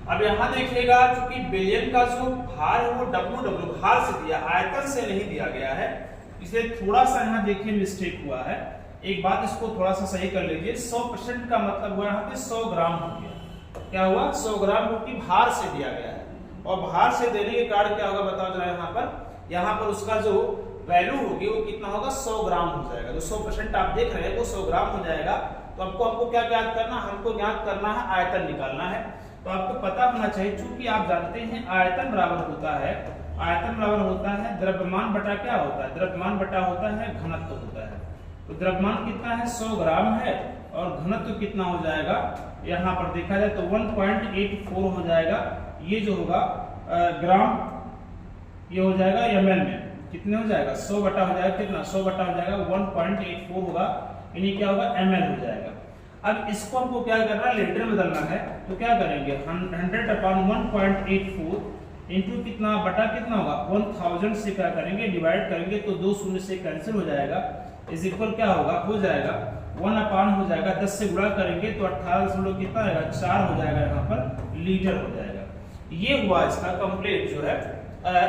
अब यहाँ देखिएगा, चूंकि विलयन का जो भार है वो W भार से दिया, आयतन से नहीं दिया गया है, इसलिए थोड़ा सा यहाँ देखिए मिस्टेक हुआ है। एक बात इसको थोड़ा सा सही कर लीजिए, 100% का मतलब हुआ यहाँ पे 100 ग्राम हो गया। क्या हुआ? 100 ग्राम, क्योंकि भार से दिया गया है, और भार से देने के कारण क्या होगा बताओ जरा। यहाँ पर उसका जो वैल्यू होगी वो कितना होगा? 100 ग्राम हो जाएगा। जो 100% आप देख रहे हैं वो 100 ग्राम हो जाएगा। तो हमको क्या ज्ञात करना? हमको ज्ञात करना है आयतन निकालना है। तो आपको पता होना चाहिए, चूंकि आप जानते हैं आयतन बराबर होता है, आयतन बराबर होता है द्रव्यमान बटा क्या होता है? द्रव्यमान बटा होता है घनत्व होता है। तो द्रव्यमान कितना है? 100 ग्राम है, और घनत्व कितना हो जाएगा? यहाँ पर देखा जाए तो 1.84 हो जाएगा। ये जो होगा ग्राम, ये हो जाएगा ml में, कितने हो जाएगा? 100 बटा हो जाएगा कितना? 100 बटा हो जाएगा 1.84 होगा, यानी क्या होगा? ml हो जाएगा। अब इसको हमको क्या करना है? लीटर में बदलना है। तो क्या करेंगे? 100/1.84 इंटू कितना बटा कितना होगा? 1000 से क्या करेंगे? डिवाइड करेंगे, तो 2 शून्य से कैंसिल हो जाएगा। इज इक्वल क्या होगा? हो जाएगा 1 हो जाएगा, 10 से गुणा करेंगे तो 18 कितना आएगा? 4 हो जाएगा, यहाँ पर लीटर हो जाएगा। ये हुआ इसका कंप्लीट जो है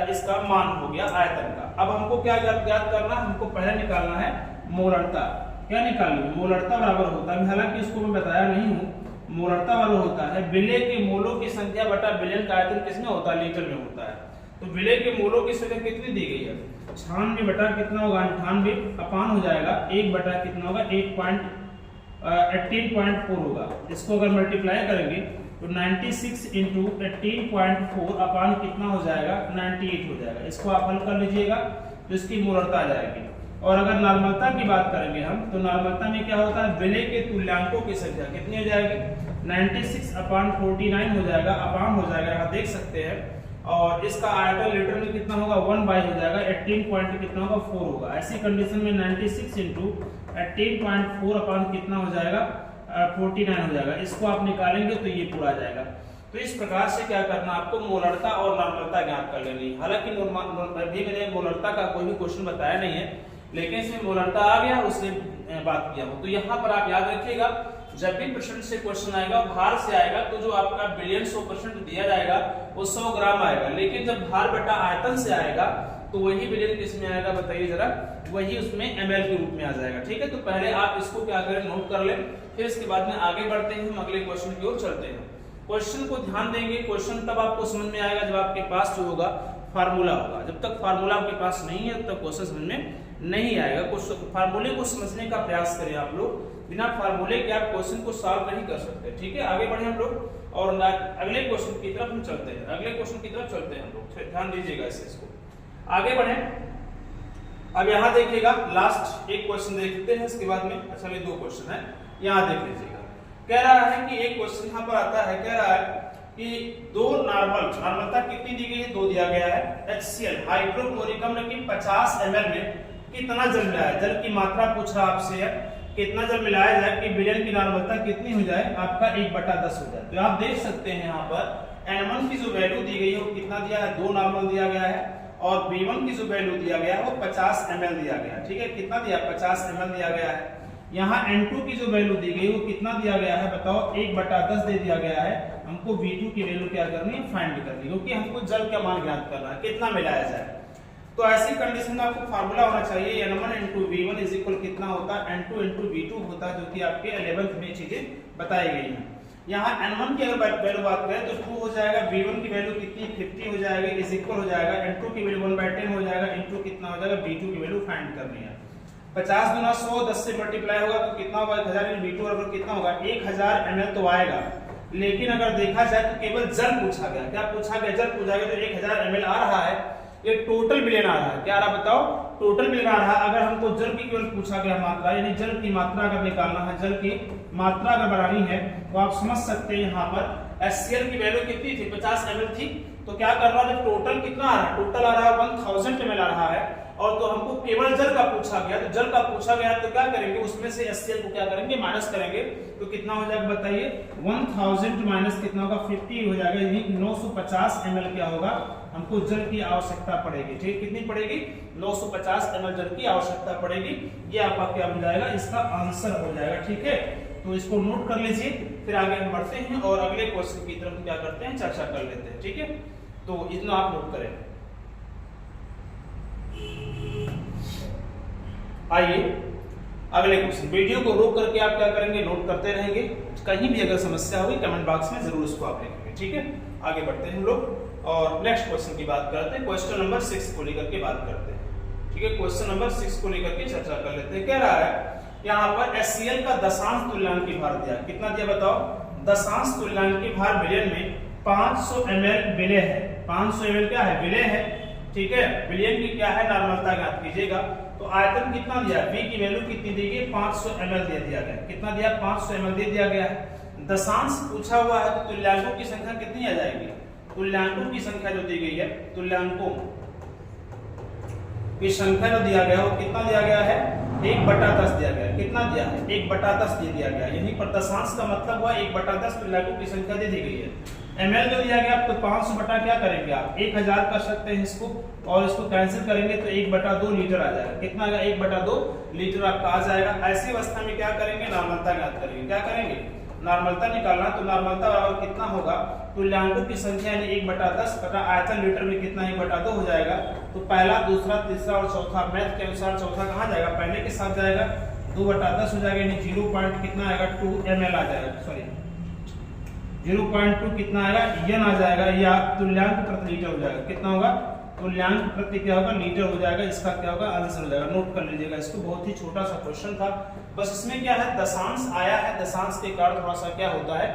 इसका मान हो गया आयतन का। अब हमको क्या ज्ञात करना? हमको पहले निकालना है मोलरता। क्या निकालनी है? मोलरता बराबर होता है, हालांकि इसको मैं बताया नहीं हूँ, मोलरता बराबर होता है विलय के मोलों की संख्या बटा विलयन का आयतन किसमें होता है? लीटर में होता है। तो विलय के मोलों की संख्या कितनी दी गई है? 96 बटा कितना होगा? 98 अपान हो जाएगा 1 बटा कितना होगा? 18.4 होगा। इसको अगर मल्टीप्लाई करेंगे तो 96 इंटू 18.4 अपान कितना हो जाएगा? 98 हो जाएगा। इसको आप हल कर लीजिएगा तो इसकी मोलरता आ जाएगी। और अगर नॉर्मलता की बात करेंगे हम, तो नॉर्मलता में क्या होता है? विलय के तुल्यांकों की संख्या कितनी हो जाएगी? 96/49 हो जाएगा, अपान हो जाएगा, यहाँ देख सकते हैं। और इसका आयतन लीटर में कितना होगा? 1/, हो जाएगा 18 पॉइंट कितना होगा? 4 होगा। ऐसी कंडीशन में 96 इंटू 18.4 अपान कितना हो जाएगा? 49 हो जाएगा। इसको आप निकालेंगे तो ये पूरा आ जाएगा। तो इस प्रकार से क्या करना आपको? मोलरता और नॉर्मलता ज्ञात कर लेनी। हालांकि अभी मैंने मोलरता का कोई भी क्वेश्चन बताया नहीं है, लेकिन इसमें मोलरता आ गया, उसने बात किया हूं। तो यहाँ पर आप याद रखिएगा, जब भी परसेंट से क्वेश्चन आएगा, भार से आएगा, तो जो आपका बिलियन 100% दिया जाएगा वो 100 ग्राम आएगा। लेकिन जब भार बटा आयतन से आएगा तो वही बिलियन किस में आएगा बताइए जरा? वही उसमें ml के रूप में आ जाएगा। ठीक है, तो पहले आप इसको क्या करें? नोट कर लें, फिर इसके बाद में आगे बढ़ते हैं, हम अगले क्वेश्चन की ओर चलते हैं। क्वेश्चन को ध्यान देंगे, क्वेश्चन तब आपको समझ में आएगा जब आपके पास जो होगा फार्मूला होगा। जब तक फार्मूला आपके पास नहीं है तब तक क्वेश्चन समझ में नहीं आएगा। कुछ फार्मूले को समझने का प्रयास करें आप लोग, बिना फार्मूले के आप क्वेश्चन को सॉल्व नहीं कर सकते। ठीक है, आगे बढ़े हम लोग और अगले क्वेश्चन की तरफ हम चलते हैं। अगले क्वेश्चन की तरफ चलते हैं हम लोग, ध्यान दीजिएगा इसको, आगे बढ़े। अब यहाँ देखिएगा, लास्ट एक क्वेश्चन देखते हैं, इसके बाद में अच्छा ये 2 क्वेश्चन है, यहाँ देख लीजिएगा। कह रहा है कि एक क्वेश्चन यहाँ पर आता है, कह रहा है कि 2 नॉर्मलता कितनी दी गई है? 2 दिया गया है। HCl हाइड्रोक्लोरिक अम्ल की 50 ml में कितना जल मिलाया? जल की मात्रा पूछ रहा आपसे है, कितना जल मिलाया जाए कि विलयन की नॉर्मलता कितनी हो जाए? आपका 1/10 हो जाए। तो आप देख सकते हैं यहाँ पर N1 की जो वैल्यू दी गई है वो कितना दिया है? 2 नॉर्मल दिया गया है, और B1 की जो वैल्यू दिया गया है वो 50 ml दिया गया है। ठीक है, कितना दिया? 50 ml दिया गया है। यहाँ N2 की जो वैल्यू दी गई वो कितना दिया गया है बताओ? 1/10 दे दिया गया है। हमको V2 की वैल्यू क्या करनी है? फाइंड करनी है, क्योंकि हमको जल का मान ज्ञात करना है, कितना मिलाया जाए। तो ऐसी कंडीशन में आपको फार्मूला होना चाहिए N1 × V1 इज इक्वल कितना होता है? N2 × V2 होता है, जो कि आपके 11th में चीजें बताई गई हैं। यहाँ N1 की अगर वैल्यू बात करें तो 2 हो जाएगा, V1 की वैल्यू कितनी? 50 हो जाएगा, इज इक्वल हो जाएगा N2 की वैल्यू 1/10 हो जाएगा, इंटू कितना हो जाएगा? V2 की वैल्यू फाइंड करनी है। 50 गुना 100, 10 से मल्टीप्लाई होगा तो कितना होगा? 1000 × V2 और कितना होगा? 1000 ml तो आएगा। लेकिन अगर देखा जाए तो केवल जल पूछा गया। क्या पूछा गया? जल पूछा गया। तो 1000 ml आ रहा है, ये टोटल बिलियन आ रहा है। क्या आ रहा बताओ? टोटल बिलियन आ रहा है। अगर हमको जल की केवल पूछा गया मात्रा, यानी जल की मात्रा अगर निकालना है, जल की मात्रा अगर बढ़ानी है, तो आप समझ सकते हैं यहाँ पर HCl की वैल्यू कितनी थी? 50 ml थी। तो क्या करना है? टोटल कितना आ रहा है? टोटल आ रहा है 1000 ml आ रहा है, और तो हमको केवल जल का पूछा गया। तो जल का पूछा गया तो क्या करेंगे? उसमें से HCl को क्या करेंगे? माइनस करेंगे। तो कितना हो जाएगा बताइए? 1000 माइनस कितना होगा? 50 हो जाएगा, यानी 950 ml क्या होगा? हमको जल की आवश्यकता पड़ेगी। ठीक, कितनी पड़ेगी? 950 ml जल की आवश्यकता पड़ेगी। ये आपका क्या बन जाएगा? इसका आंसर हो जाएगा। ठीक है, तो इसको नोट कर लीजिए, फिर आगे हम बढ़ते हैं और अगले क्वेश्चन की तरफ क्या करते हैं? चर्चा कर लेते हैं। ठीक है, तो इतना आप नोट करें। आइए अगले क्वेश्चन, वीडियो को रोक करके आप क्या करेंगे, नोट करते रहेंगे, कहीं भी अगर समस्या होगी कमेंट बॉक्स में जरूर उसको आप लिखेंगे, ठीक है। आगे बढ़ते हैं हम लोग और नेक्स्ट क्वेश्चन की बात करते हैं, क्वेश्चन नंबर 6 को लेकर के बात करते हैं, ठीक है। क्वेश्चन नंबर 6 को लेकर के चर्चा कर लेते हैं। कह रहा है यहाँ पर HCl का दशांश तुल्यांकी भार दिया, कितना दिया बताओ, दशांश तुल्यांकी भार विलयन में 500 ml विलय है, 500 ml क्या है, विलय है, ठीक है। विलयन की क्या है, नॉर्मलता ज्ञात कीजिएगा। तो आयतन कितना दिया, V की वैल्यू कितनी दी गई, 500 ml दे दिया गया, कितना दिया, 500 ml दे दिया गया है। दशांश पूछा हुआ है तो तुल्यांकों की संख्या कितनी आ जाएगी, तुल्यांकों की संख्या जो दी गई है, तुल्यांकों की संख्या जो दिया गया वो कितना दिया गया है, 1/10 दिया गया, कितना दिया है, 1/10 दे दिया गया। यहीं पर दशांश का मतलब हुआ 1/10 तुल्यांकों की संख्या दे दी गई है। ml जो दिया गया तो 500 बटा क्या करेंगे आप, 1000 कर सकते हैं इसको, और इसको कैंसिल करेंगे तो 1/2 लीटर आ जाएगा, कितना आएगा, 1/2 लीटर आपका आ जाएगा। ऐसी अवस्था में क्या करेंगे, नॉर्मलता ज्ञात करेंगे, क्या करेंगे, नॉर्मलता निकालना। तो नॉर्मलता बराबर कितना होगा, तुल्यांकों की संख्या यानी 1/10 बटा आयतन लीटर में कितना, 1/2 हो जाएगा। तो पहला, दूसरा, तीसरा और चौथा, मैथ के अनुसार चौथा कहाँ जाएगा, पहले के साथ जाएगा, 2/10 हो जाएगा, यानी 0. कितना आएगा, 2 ml आ जाएगा, सॉरी 0.2 कितना आएगा, n आ जाएगा, या तुल्यांक प्रति लीटर हो जाएगा, कितना होगा, तुल्यांक प्रति क्या होगा, लीटर हो जाएगा। इसका क्या होगा, आंसर हो जाएगा। नोट कर लीजिएगा इसको, बहुत ही छोटा सा क्वेश्चन था, बस इसमें क्या है, दशांश आया है, दशांश के कारण थोड़ा सा क्या होता है,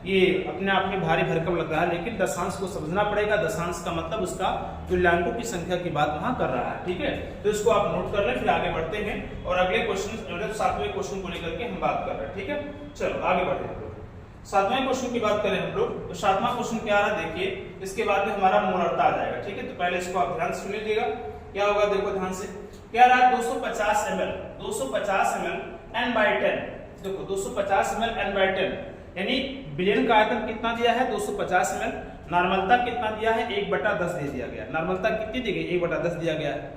ये अपने आप में भारी भरकम लग रहा है, लेकिन दशांश को समझना पड़ेगा। दशांश का मतलब उसका तुल्यांकों की संख्या की बात वहां कर रहा है, ठीक है। तो इसको आप नोट कर लें, फिर आगे बढ़ते हैं और अगले क्वेश्चन, 7वें क्वेश्चन को लेकर के हम बात कर रहे हैं, ठीक है। चलो आगे बढ़ते हैं, 7वें क्वेश्चन की बात करें हम लोग, तो 7वां क्वेश्चन क्या रहा देखिए, इसके बाद में हमारा मोलरता आ जाएगा, ठीक है। तो पहले इसको आप ध्यान से सुन लीजिएगा, क्या होगा देखो ध्यान से, क्या रहा, 250 ml, 250 ml n/10, देखो 250 ml n/10, यानी विलयन का आयतन कितना दिया है, 250 ml, नॉर्मलता कितना दिया है, 1/10 दे दिया गया। नॉर्मलता कितनी दी गई, 1/10 दिया गया है।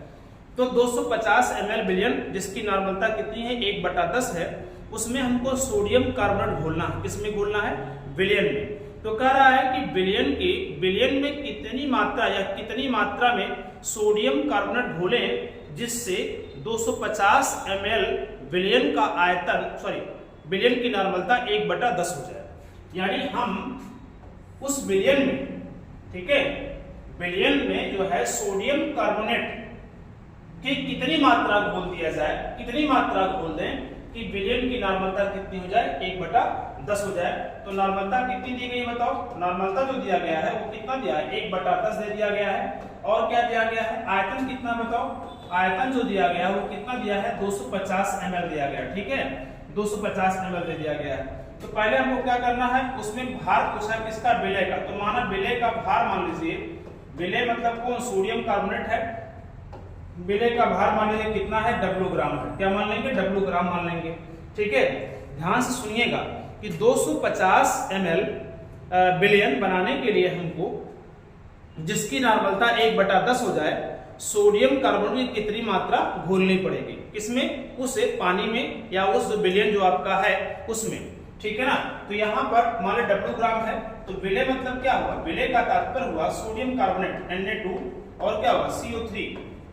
तो 250 ml विलयन जिसकी नॉर्मलता कितनी है, 1/10 है, उसमें हमको सोडियम कार्बोनेट घोलना है, किसमें घोलना है, विलयन में। तो कह रहा है कि विलयन में कितनी मात्रा या कितनी मात्रा में सोडियम कार्बोनेट घोलें जिससे 250 ml विलयन का आयतन, सॉरी विलयन की नॉर्मलता 1/10 हो जाए। यानी हम उस विलयन में, ठीक है, विलयन में जो है सोडियम कार्बोनेट की कितनी मात्रा घोल दिया जाए, कितनी मात्रा घोल दें कि विलयन की नॉर्मलता कितनी हो जाए, 1/10 हो जाए। तो नॉर्मलता कितनी दी गई बताओ, नॉर्मलता जो दिया गया है वो कितना दिया है, 1/10 दे दिया गया है। और क्या दिया गया है, आयतन कितना बताओ, आयतन जो दिया गया है वो कितना दिया है, 250 ml दिया गया, ठीक है, 250 ml दे दिया गया है। तो पहले हमको क्या करना है, उसमें भार पूछा है किसका, विलय का। तो माना विलय का भार मान लीजिए, विलय मतलब कौन, सोडियम कार्बोनेट है, विलय का भार मान लीजिए कितना है, W ग्राम है, क्या मान लेंगे, W ग्राम मान लेंगे, ठीक है। ध्यान से सुनिएगा कि 250 ml विलयन बनाने के लिए हमको जिसकी नॉर्मलता 1/10 हो जाए, सोडियम कार्बोनेट की कितनी मात्रा घोलनी पड़ेगी, किसमें, उसे पानी में या उस विलयन जो आपका है उसमें, ठीक है ना। तो यहाँ पर मान लो W ग्राम है, तो विलय मतलब क्या हुआ, विलय का तात्पर्य हुआ सोडियम कार्बोनेट Na2 और क्या हुआ CO3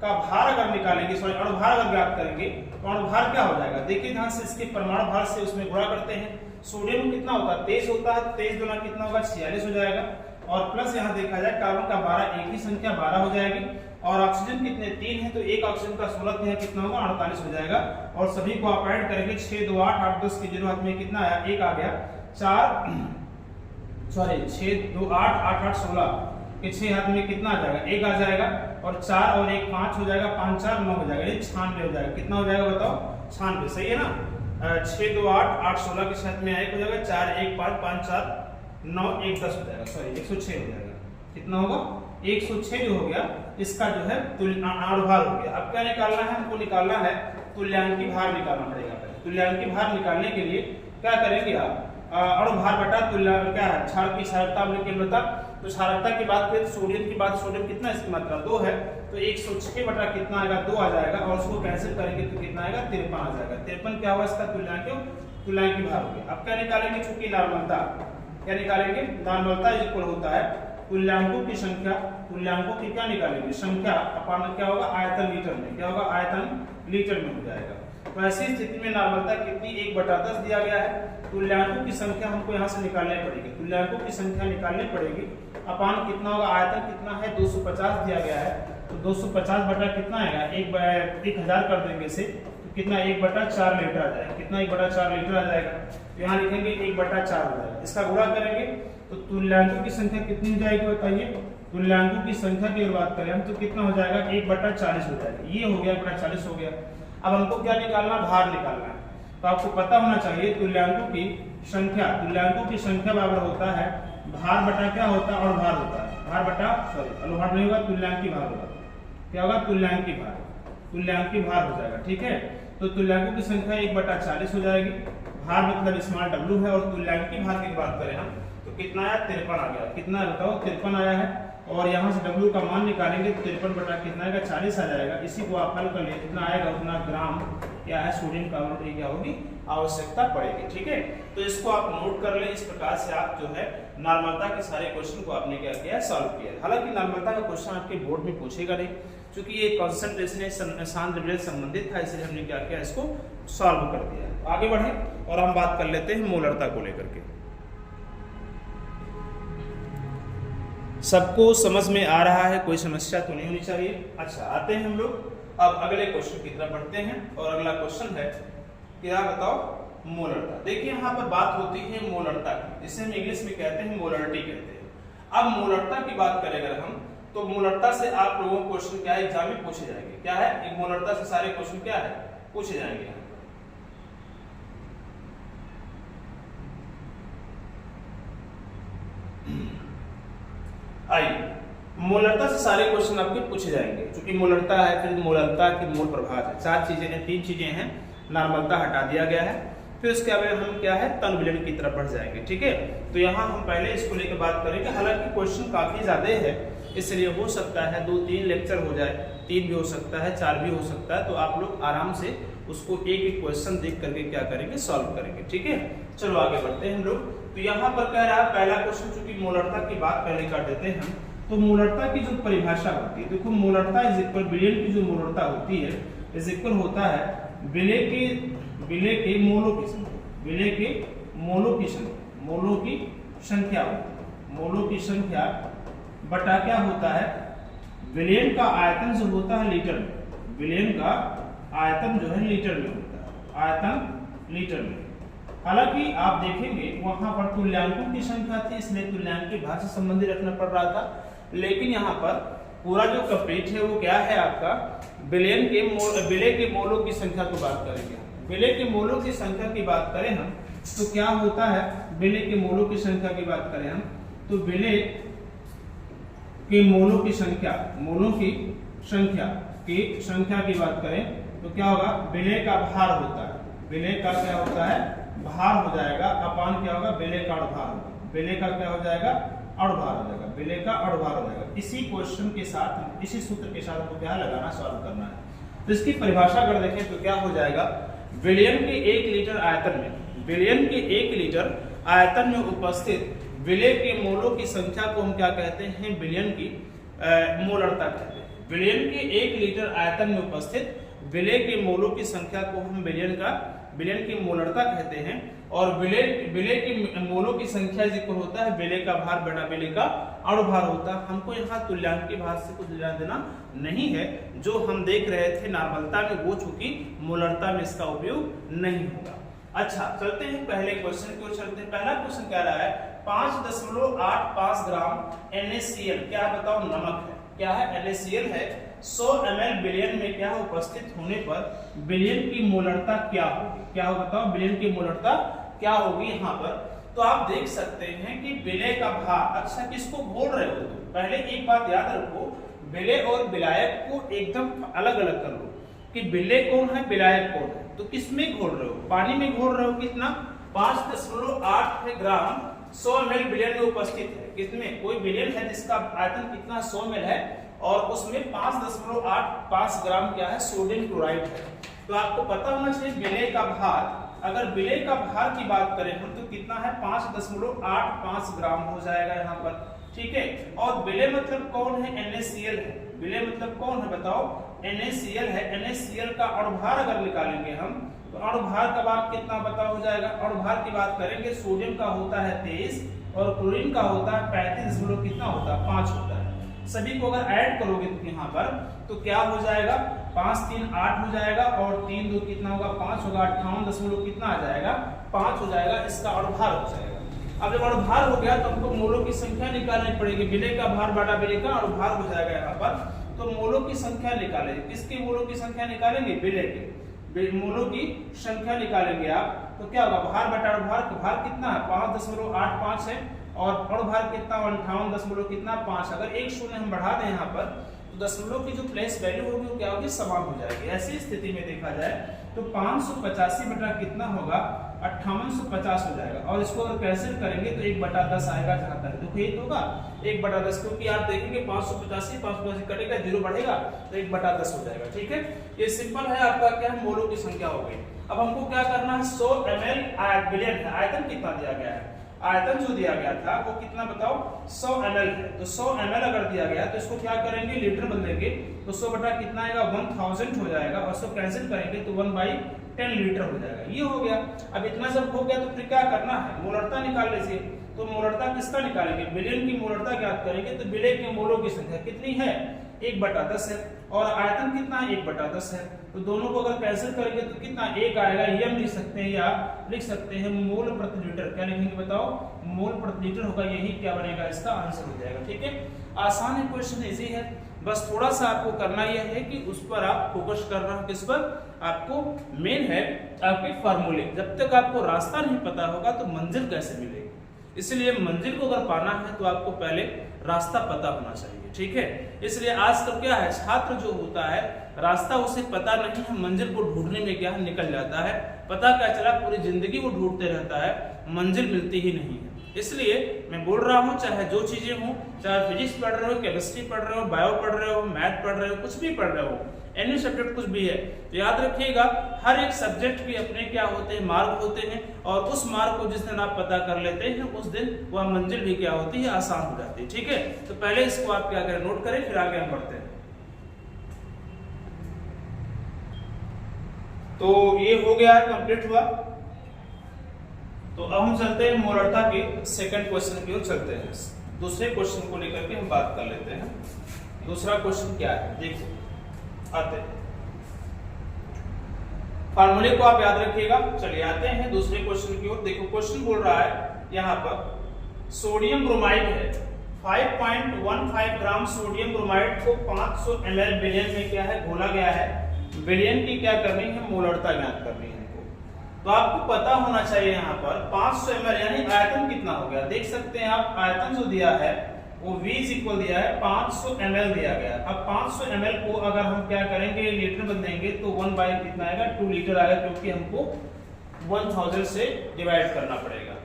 का भार अगर निकालेंगे, सॉरी अणुभार अगर ज्ञात करेंगे तो अणुभार क्या हो जाएगा, देखिए ध्यान से, इसके परमाणु भार से उसमें गुणा करते हैं। सोडियम कितना होता है, 23 होता है, 23 गुना कितना होगा, 46 हो जाएगा। और प्लस यहाँ देखा जाए कार्बन का 12, एक ही संख्या 12 हो जाएगी। और ऑक्सीजन कितने, 3 है, तो एक ऑक्सीजन का 16 है, कितना होगा, 48 हो जाएगा। और सभी को आप ऐड करेंगे, 6 2 8 8 10 की 0 हाथ में कितना आया, 1 आ गया, 6 2 8 8 8 16 के 6 हाथ में कितना आ जाएगा, 1 आ जाएगा। और 4 और 1 5 हो जाएगा, 5 4 9 हो जाएगा, ये 96 हो जाएगा, कितना हो जाएगा बताओ, 96, सही है ना। 6 2 8 8 16 के साथ में 1 हो जाएगा, 4 1 5 5 4 9 1 10 हो जाएगा, सॉरी 106 हो जाएगा, कितना होगा, 106 जो हो गया, इसका जो है अणुभार हो गया। अब क्या निकालना है, हमको निकालना है तुल्यांकी भार निकालना पड़ेगा। पहले तुल्यांकी भार निकालने के लिए क्या करेंगे आप, अणुभार बटा तुल्यांक क्या है, क्षार की क्षारकता केंद्रता। तो क्षारकता की बात करें, सोडियम की बात, सोडियम कितना, इसकी मात्रा 2 है, तो 106 बटा कितना आएगा, 2 आ जाएगा। और उसको कैंसिल करेंगे तो कितना आएगा, 53 आ जाएगा। 53 क्या हुआ, इसका तुल्यांकी भार हो गया। अब क्या निकालेंगे, चूंकि नॉर्मलता, क्या निकालेंगे, नॉर्मलता इक्वल होता है तुल्यांकों की संख्या, तुल्यांकों की क्या निकालेंगे, संख्या अपान क्या होगा, आयतन लीटर में, क्या होगा, आयतन लीटर में हो जाएगा। तो ऐसी स्थिति में नॉर्मलता कितनी 1/10 दिया गया है। तुल्यांकों की संख्या हमको यहाँ से निकालनी पड़ेगी, तुल्यांकों की संख्या निकालनी पड़ेगी। अपान कितना होगा, आयतन कितना है 250 दिया गया है, तो 250 बटा कितना आएगा 1000 कर देंगे इसे, तो कितना 1/4 लीटर आ जाएगा। कितना 1/4 लीटर आ जाएगा, तो यहाँ लिखेंगे 1/4 हो जाएगा। इसका गुणा करेंगे तो तुल्यांकों की संख्या कितनी हो जाएगी बताइए। तुल्यांकों की संख्या की अगर बात करें हम तो कितना हो जाएगा 1/40 हो जाएगा। ये हो गया 1/40 हो गया। अब हमको क्या निकालना, भार निकालना है। तो आपको पता होना चाहिए तुल्यांकों की संख्या, तुल्यांकों की संख्या बराबर होता है भार बटा क्या होता है, और भार होता है भार बटा अनुभार नहीं होगा, तुल्यांकी भार होगा। क्या होगा, तुल्यांकी भार, तुल्यांकी भार हो जाएगा। ठीक है, तो तुल्यांकों की संख्या 1/40 हो जाएगी। भार मतलब स्मॉल w है, और तुल्यांकी भार की बात करें हम तो कितना आया 53 आ गया। कितना बताओ 53 आया है, और यहाँ से w का मान निकालेंगे तो 53 बटा कितना आएगा 40 आ जाएगा। इसी को आप हल कर लिए, जितना आएगा उतना ग्राम क्या है सोडियम कार्बोनेट क्या होगी आवश्यकता पड़ेगी। ठीक है, तो इसको आप नोट कर ले। इस प्रकार से आप जो है नॉर्मलता के सारे क्वेश्चन को आपने क्या किया, सॉल्व किया। हालांकि नॉर्मलता का क्वेश्चन आपके बोर्ड में पूछेगा नहीं, क्योंकि ये कंसंट्रेशन सांद्र से संबंधित था, इसलिए हमने क्या किया, इसको सॉल्व कर दिया। तो आगे बढ़े और हम बात कर लेते हैं मोलरता को लेकर के। सबको समझ में आ रहा है, कोई समस्या तो नहीं होनी चाहिए। अच्छा, आते हैं हम लोग अब अगले क्वेश्चन की तरफ बढ़ते हैं, और अगला क्वेश्चन है क्या बताओ, मोलरता। देखिए यहाँ पर बात होती है मोलरता की, जिसे हम इंग्लिश में कहते हैं मोलरिटी कहते हैं। अब मोलरता की बात करें अगर हम, तो मोलरता से आप लोगों को क्वेश्चन क्या है एग्जाम में पूछे जाएंगे। क्या है, एक मोलरता से सारे क्वेश्चन क्या है पूछे जाएंगे। आइए, मोलरता से सारे क्वेश्चन आपके पूछे जाएंगे, क्योंकि मोलरता है, फिर मोलरता की मूल प्रभाव है, 4 चीजें हैं, 3 चीजें हैं। नॉर्मलता हटा दिया गया है, फिर उसके बाद हम क्या है तन विलयन की तरफ बढ़ जाएंगे। ठीक है, तो यहाँ हम पहले इसको लेकर बात करेंगे। हालांकि क्वेश्चन काफी ज्यादा है, इसलिए हो सकता है 2-3 लेक्चर हो जाए, 3 भी हो सकता है, 4 भी हो सकता है। तो आप लोग आराम से उसको एक एक क्वेश्चन देख करके क्या करेंगे, सॉल्व करेंगे। ठीक है, चलो आगे बढ़ते हैं हम लोग। तो यहाँ पर कह रहा है पहला क्वेश्चन, चूंकि मोलरता की बात पहले कर देते हैं, तो मोलरता की जो परिभाषा होती है, देखो मोलरता इज इक्वल, विलयन की जो मोलरता होती है इज इक्वल होता है विलय के मोलों की संख्या, विलय के मोलों की संख्या, मोलों की संख्या, मोलों की संख्या बटा क्या होता है, विलयन का आयतन जो होता है लीटर में, विलयन का आयतन जो है लीटर में होता है, आयतन लीटर में। हालांकि आप देखेंगे वहां पर तुल्यांकों की संख्या थी, इसलिए तुल्यांक की भार से संबंधित रखना पड़ रहा था, लेकिन यहाँ पर पूरा जो कंप्लीट है वो क्या है आपका विलय के मोलों की संख्या की बात करेंगे। विलय के मोलों की संख्या की बात करें हम तो क्या होता है, विलय के मोलों की संख्या की बात करें हम तो विलय के मोलों की संख्या, मोलों की संख्या की बात करें तो क्या होगा, विलय का भार होता है, विलय का क्या होता है भार हो जाएगा, अपान क्या होगा विलय का अड़भार होगा, विलय का क्या हो जाएगा अड़भार हो जाएगा, विलय का अड़भार हो जाएगा। इसी क्वेश्चन के साथ, इसी सूत्र के साथ आपको क्या लगाना, सॉल्व करना है। तो इसकी परिभाषा अगर देखें तो क्या हो जाएगा, विलयन के 1 लीटर आयतन में, विलयन के 1 लीटर आयतन में उपस्थित विलय के मोलों की संख्या को हम क्या कहते हैं, विलयन की मोलरता कहते हैं। विलयन के 1 लीटर आयतन में उपस्थित विलय के मोलों की संख्या को हम विलयन की मोलरता कहते हैं। और विलय के मोलों की संख्या इक्वल होता है विलय का भार बटा विलय का अणुभार होता है। हमको यहाँ तुल्यांक के भार से कुछ लेना देना नहीं है, जो हम देख रहे थे नॉर्मलता में वो चूंकि मोलरता में इसका उपयोग नहीं होगा। अच्छा, चलते हैं पहले क्वेश्चन की ओर चलते हैं। पहला क्वेश्चन कह रहा है 5.85 ग्राम NaCl, क्या बताओ नमक है, क्या है NaCl है, 100 ml विलयन में क्या उपस्थित होने पर विलयन की मोलरता क्या होगी, क्या होगा बताओ विलयन की मोलरता क्या होगी। यहाँ पर तो आप देख सकते हैं कि विलय का भार, अच्छा किसको घोल रहे हो तुम, पहले एक बात याद रखो, विलय और विलायक को एकदम अलग अलग कर लो कि विलय कौन है विलायक कौन है। तो किसमें घोल रहे हो, पानी में घोल रहे हो, कितना 5.8 ग्राम 100 ml विलयन में उपस्थित है, कितने कोई विलयन है जिसका आयतन कितना 100 ml है और उसमें 5.85 ग्राम क्या है सोडियम क्लोराइड है। तो आपको पता होना चाहिए विलय का भार, अगर विलय का भार की बात करें हम तो कितना है 5.85 ग्राम हो जाएगा यहाँ पर, ठीक है। और विलय मतलब कौन है NaCl है, विलय मतलब कौन है बताओ NaCl है, NaCl का अणुभार अगर निकालेंगे हम तो अणुभार का भार कितना पता हो जाएगा। अणुभार की बात करेंगे, सोडियम का होता है 23 और क्लोरीन का होता है 35 कितना होता है 5 होता है। सभी को अगर ऐड करोगे तो यहाँ पर तो क्या हो जाएगा 5 3 8 हो जाएगा और 3 2 कितना होगा 5 होगा, 58 कितना आ जाएगा 5 हो जाएगा, इसका अणुभार हो जाएगा। अब जब अणुभार हो गया तो हमको मोलों की संख्या निकालनी पड़ेगी। विलेय का भार बटा विलेय का अणुभार हो जाएगा यहाँ पर। तो मोलों की संख्या निकालेंगे, किसकी मोलों की संख्या निकालेंगे, विलेय के मोलों की संख्या निकालेंगे आप तो क्या होगा भार बटा अणुभार, भार कितना है 5.85 है और अणुभार कितना 58 कितना 5। अगर एक शून्य हम बढ़ा दें यहाँ पर तो दशमलव की जो प्लेस वैल्यू होगी वो क्या होगी समान हो जाएगी। ऐसी स्थिति में देखा जाए तो 585 बटा कितना होगा 5850 हो जाएगा और इसको अगर कैंसिल करेंगे तो 1/10 आएगा जहां तक देखो ये तो होगा 1/10 क्योंकि आप देखेंगे 585 कटेगा 0 बढ़ेगा तो 1/10 हो जाएगा। ठीक है, ये सिंपल है आपका क्या है मोलों की संख्या हो गई। अब हमको क्या करना है 100 ml विलेय है, आयतन कितना दिया गया है, आयतन जो दिया गया था वो कितना बताओ 100 ml है। तो 100 ml अगर दिया गया तो इसको क्या करेंगे लीटर बदलेंगे तो 100 बटा कितना आएगा 1000 हो जाएगा और इसको कैंसिल करेंगे तो 1/10 लीटर हो जाएगा। ये हो गया। अब इतना जब हो गया तो फिर क्या करना है मोलरता निकाल लीजिए। तो मोलरता किसका निकालेंगे, विलेय की मोलरता ज्ञात करेंगे तो विलेय के मोलों की संख्या कितनी है 1/10 है और आयतन कितना है 1/10 है। तो दोनों को अगर कैंसिल करेंगे तो कितना 1 आएगा, ये हम लिख सकते हैं या लिख सकते हैं मोल प्रति लीटर। क्या लिखेंगे बताओ मोल प्रति लीटर होगा, यही क्या बनेगा इसका आंसर हो जाएगा। ठीक है, आसान है, क्वेश्चन इजी है, बस थोड़ा सा आपको करना यह है कि उस पर आप फोकस करना है। किस पर, आपको मेन है आपके फार्मूले। जब तक आपको रास्ता नहीं पता होगा तो मंजिल कैसे मिलेगी, इसलिए मंजिल को अगर पाना है तो आपको पहले रास्ता पता होना चाहिए। ठीक है, इसलिए आजकल क्या है छात्र जो होता है रास्ता उसे पता नहीं है, मंजिल को ढूंढने में क्या निकल जाता है, पता क्या चला पूरी जिंदगी वो ढूंढते रहता है, मंजिल मिलती ही नहीं है। इसलिए मैं बोल रहा हूँ चाहे जो चीजें हो, चाहे फिजिक्स पढ़ रहे हो, केमिस्ट्री पढ़ रहे हो, बायो पढ़ रहे हो, मैथ पढ़ रहे हो, कुछ भी पढ़ रहे हो, एनी सब्जेक्ट कुछ भी है तो याद रखिएगा हर एक सब्जेक्ट के अपने क्या होते हैं मार्ग होते हैं और उस मार्ग को जिस दिन आप पता कर लेते हैं उस दिन वह मंजिल भी क्या होती है आसान हो जाती है। ठीक है, तो पहले इसको आप क्या करें नोट करें फिर आगे हम बढ़ते हैं। तो ये हो गया कंप्लीट हुआ। तो अब हम चलते हैं मोलरता के सेकंड क्वेश्चन की ओर चलते हैं। दूसरे क्वेश्चन को लेकर के हम बात कर लेते हैं। दूसरा क्वेश्चन क्या है देखो आते हैं, फार्मूले को आप याद रखिएगा। चलिए आते हैं दूसरे क्वेश्चन की ओर। देखो क्वेश्चन बोल रहा है यहाँ पर सोडियम ब्रोमाइड है 5.15 ग्राम सोडियम ब्रोमाइड को 500 ml विलेय में क्या है घोला गया है। विलेय की क्या करनी है मोलरता ज्ञात करनी है। तो आपको पता होना चाहिए यहाँ पर 500 ml यानी आयतन कितना हो गया देख सकते हैं आप। आयतन जो दिया है वो V इक्वल दिया है 500 ml दिया गया। अब 500 ml को अगर हम क्या करेंगे लीटर बदलेंगे तो 1 कितना आएगा 2 लीटर आएगा क्योंकि हमको 1000 से डिवाइड करना पड़ेगा।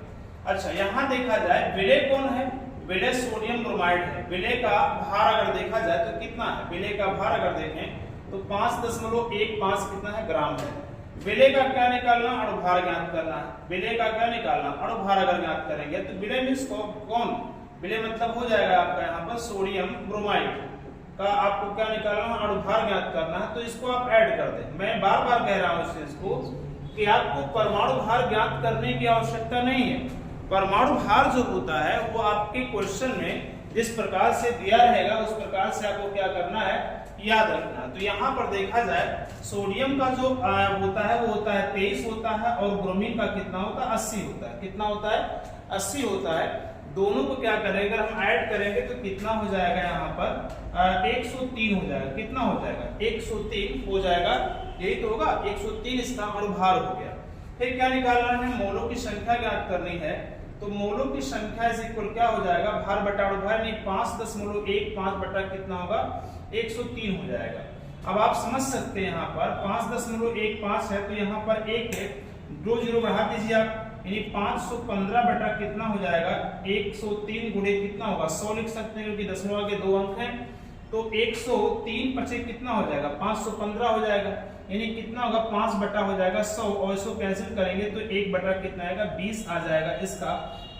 अच्छा यहाँ देखा जाए विलेय कौन है, विलेय सोडियम ब्रोमाइड है। विलेय का भार अगर देखा जाए तो कितना है, विलेय का भार अगर देखें तो 5.15 कितना है ग्राम है। विलेय का क्या निकालना अणुभार ज्ञात करना है। विलेय का क्या निकालना अणुभार अगर ज्ञात करेंगे तो विलेय मींस कौन, विलेय मतलब हो जाएगा आपका यहाँ पर सोडियम ब्रोमाइड का आपको क्या निकालना अणुभार ज्ञात करना है। तो इसको आप ऐड कर दें। मैं बार बार कह रहा हूँ इस चीज को कि आपको परमाणु भार ज्ञात करने की आवश्यकता नहीं है। परमाणु भार जो होता है वो आपके क्वेश्चन में जिस प्रकार से दिया रहेगा उस प्रकार से आपको क्या करना है याद रखना। तो यहाँ पर देखा जाए सोडियम का जो होता है वो होता है 23 होता है और ब्रोमीन का कितना होता है 80 होता है। कितना होता है 80 होता है। दोनों को क्या करेंगे हम ऐड करेंगे तो कितना हो जाएगा यहाँ पर 103 हो जाएगा। कितना हो जाएगा 103 हो जाएगा, यही तो होगा 103 इसका अणुभार हो गया। फिर क्या निकालना है मोलों की संख्या ज्ञात करनी है। तो मोलों की संख्या इज इक्वल क्या हो जाएगा भार बटा अणुभार नहीं 5.15 बटा कितना होगा 103 हो जाएगा। अब आप समझ सकते हैं यहाँ पर 5.15 है तो यहाँ पर 1 है 2 जीरो बढ़ा दीजिए आप यानी 515 बटा कितना हो जाएगा 103 गुणे कितना होगा 100 लिख सकते हैं क्योंकि दशमलव के 2 अंक हैं। तो 103 पचे कितना हो जाएगा 515 हो जाएगा यानी कितना होगा 5 बटा हो जाएगा 100 और इसको कैंसिल करेंगे तो 1 बटा कितना आएगा 20 आ जाएगा। इसका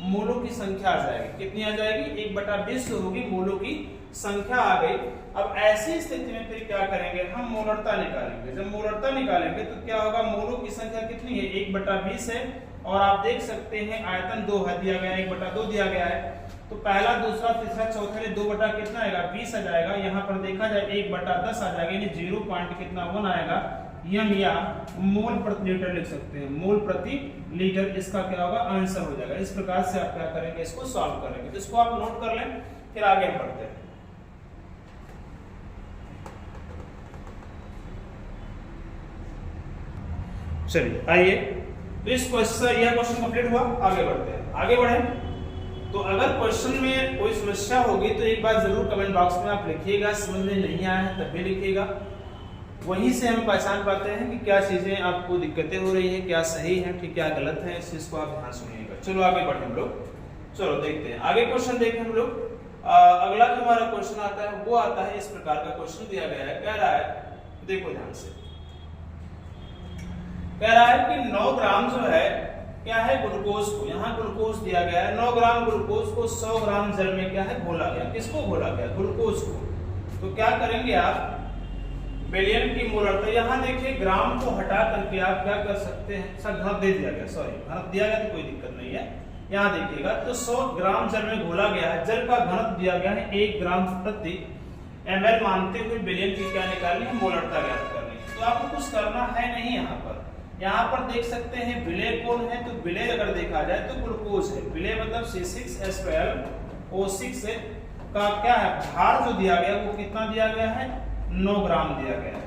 मोलों की संख्या आ जाएगी। कितनी आ जाएगी 1 बटा 20 होगी मोलों की संख्या आ गई। अब ऐसी स्थिति में फिर क्या करेंगे, हम मोलरता निकालेंगे। जब मोलरता निकालेंगे तो क्या होगा, मोलों की संख्या कितनी है, 1/20 है, और आप देख सकते हैं आयतन 2 है दिया गया है, 1/2 दिया गया है। तो पहला, दूसरा, तीसरा, चौथा में 2 बटा कितना आएगा, 20 आ जाएगा। यहाँ पर देखा जाए 1/10 आ जाएगा, यानी 0 पॉइंट कितना 1 आएगा। यम या मोल प्रति लीटर लिख सकते हैं, मोल प्रति लीटर इसका क्या होगा, आंसर हो जाएगा। इस प्रकार से आप क्या करेंगे, इसको सॉल्व करेंगे। तो इसको आप नोट कर लें, फिर आगे बढ़ते हैं। चलिए आइए, तो इस क्वेश्चन, यह क्वेश्चन कंप्लीट हुआ, आगे बढ़ते हैं। आगे बढ़े तो अगर क्वेश्चन में कोई समस्या होगी तो एक बार जरूर कमेंट बॉक्स में आप लिखिएगा, समझ में नहीं आया है तब भी लिखिएगा। वहीं से हम पहचान पाते हैं कि क्या चीजें आपको दिक्कतें हो रही है, क्या सही है, ठीक क्या गलत है, इस चीज को आप ध्यान सुनिएगा। चलो आगे बढ़े हम लोग, चलो देखते हैं आगे क्वेश्चन देखें हम लोग। अगला जो हमारा क्वेश्चन आता है वो आता है, इस प्रकार का क्वेश्चन दिया गया है, कह रहा है, देखो ध्यान से, कह रहा है कि 9 ग्राम जो है क्या है, ग्लूकोज को, यहाँ ग्लूकोज दिया गया है, 9 ग्राम ग्लूकोज को 100 ग्राम जल में क्या है, घोला गया। किसको घोला गया, ग्लूकोज को। तो क्या करेंगे आप, बिलियन की मोलरता, यहाँ देखिए ग्राम को हटा करके आप क्या कर सकते हैं, घनत्व दे दिया गया, सॉरी घनत्व दिया गया तो कोई दिक्कत नहीं है। यहाँ देखिएगा तो 100 ग्राम जल में घोला गया है, जल का घनत्व दिया गया है 1 ग्राम प्रति ml मानते हुए बिलियन की क्या निकालनी है, मोलरता ज्ञात करनी है। तो आपको कुछ करना है नहीं, यहाँ पर देख सकते हैं विलेय कौन है, तो विलेय अगर देखा जाए तो ग्लूकोज है। विलेय मतलब C6H12O6 का क्या है, भार जो दिया गया वो कितना दिया गया है, 9 ग्राम दिया गया है।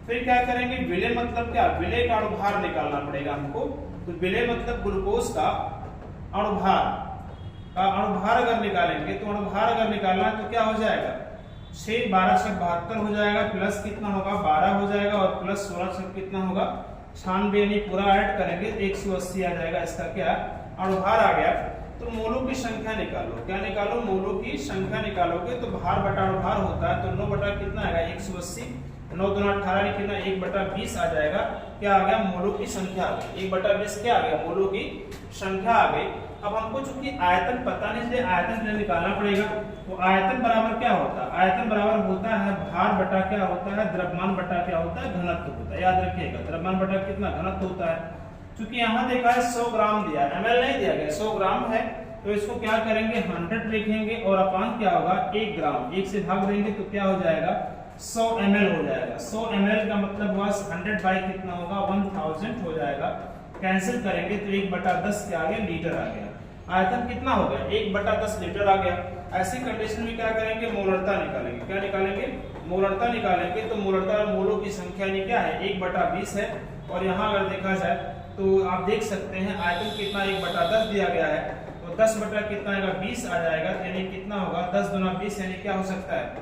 फिर क्या करेंगे, विलेय मतलब क्या, विलेय का अणुभार निकालना पड़ेगा हमको। तो विलेय मतलब ग्लूकोज का अणुभार अगर निकालेंगे, तो अणुभार अगर निकालना है तो क्या हो जाएगा, 6 12 से 72 हो जाएगा, प्लस कितना होगा 12 हो जाएगा, और प्लस 16 से कितना होगा 96, यानी पूरा ऐड करेंगे 180 आ जाएगा। इसका क्या अणुभार आ गया। तो मोलों की संख्या निकालो, क्या निकालो, मोलों की संख्या निकालोगे तो भार बटा अणुभार होता है, तो 9 बटा कितना आएगा 180, 9 दूना 18 कितना 1/20 आ जाएगा। क्या आ गया, मोलों की संख्या आ गई, 1/20 क्या आ गया, मोलों की संख्या आ गई। अब हमको चूंकि आयतन पता नहीं, इसलिए आयतन निकालना पड़ेगा। तो आयतन बराबर क्या होता है, आयतन बराबर होता है भार बटा क्या होता है, द्रव्यमान बटा क्या होता है, घनत्व होता है। याद रखिएगा, द्रव्यमान बटा कितना घनत्व होता है। चूंकि यहाँ देखा है 100 ग्राम दिया है, ml नहीं दिया गया, 100 ग्राम है, तो इसको क्या करेंगे 100 लिखेंगे, और अपान क्या होगा 1 ग्राम, 1 से भाग देंगे तो क्या हो जाएगा 100 ml हो जाएगा। 100 ml का मतलब हुआ 100 बाई कितना होगा 1000 हो जाएगा। कैंसिल करेंगे तो 1/10 क्या आ गया, लीटर आ गया। आयतन कितना हो गया, 1/10 लीटर आ गया। ऐसी कंडीशन में क्या करेंगे, मोलरता निकालेंगे। क्या निकालेंगे, मोलरता निकालेंगे। तो मोलरता मोलों की संख्या नहीं क्या है, 1/20 है। और यहाँ अगर देखा जाए तो आप देख सकते हैं आयतन कितना 1/10 दिया गया है, तो 10 बटा कितना आएगा 20 आ जाएगा, यानी कितना होगा 10 दूना 20, यानी क्या हो सकता है,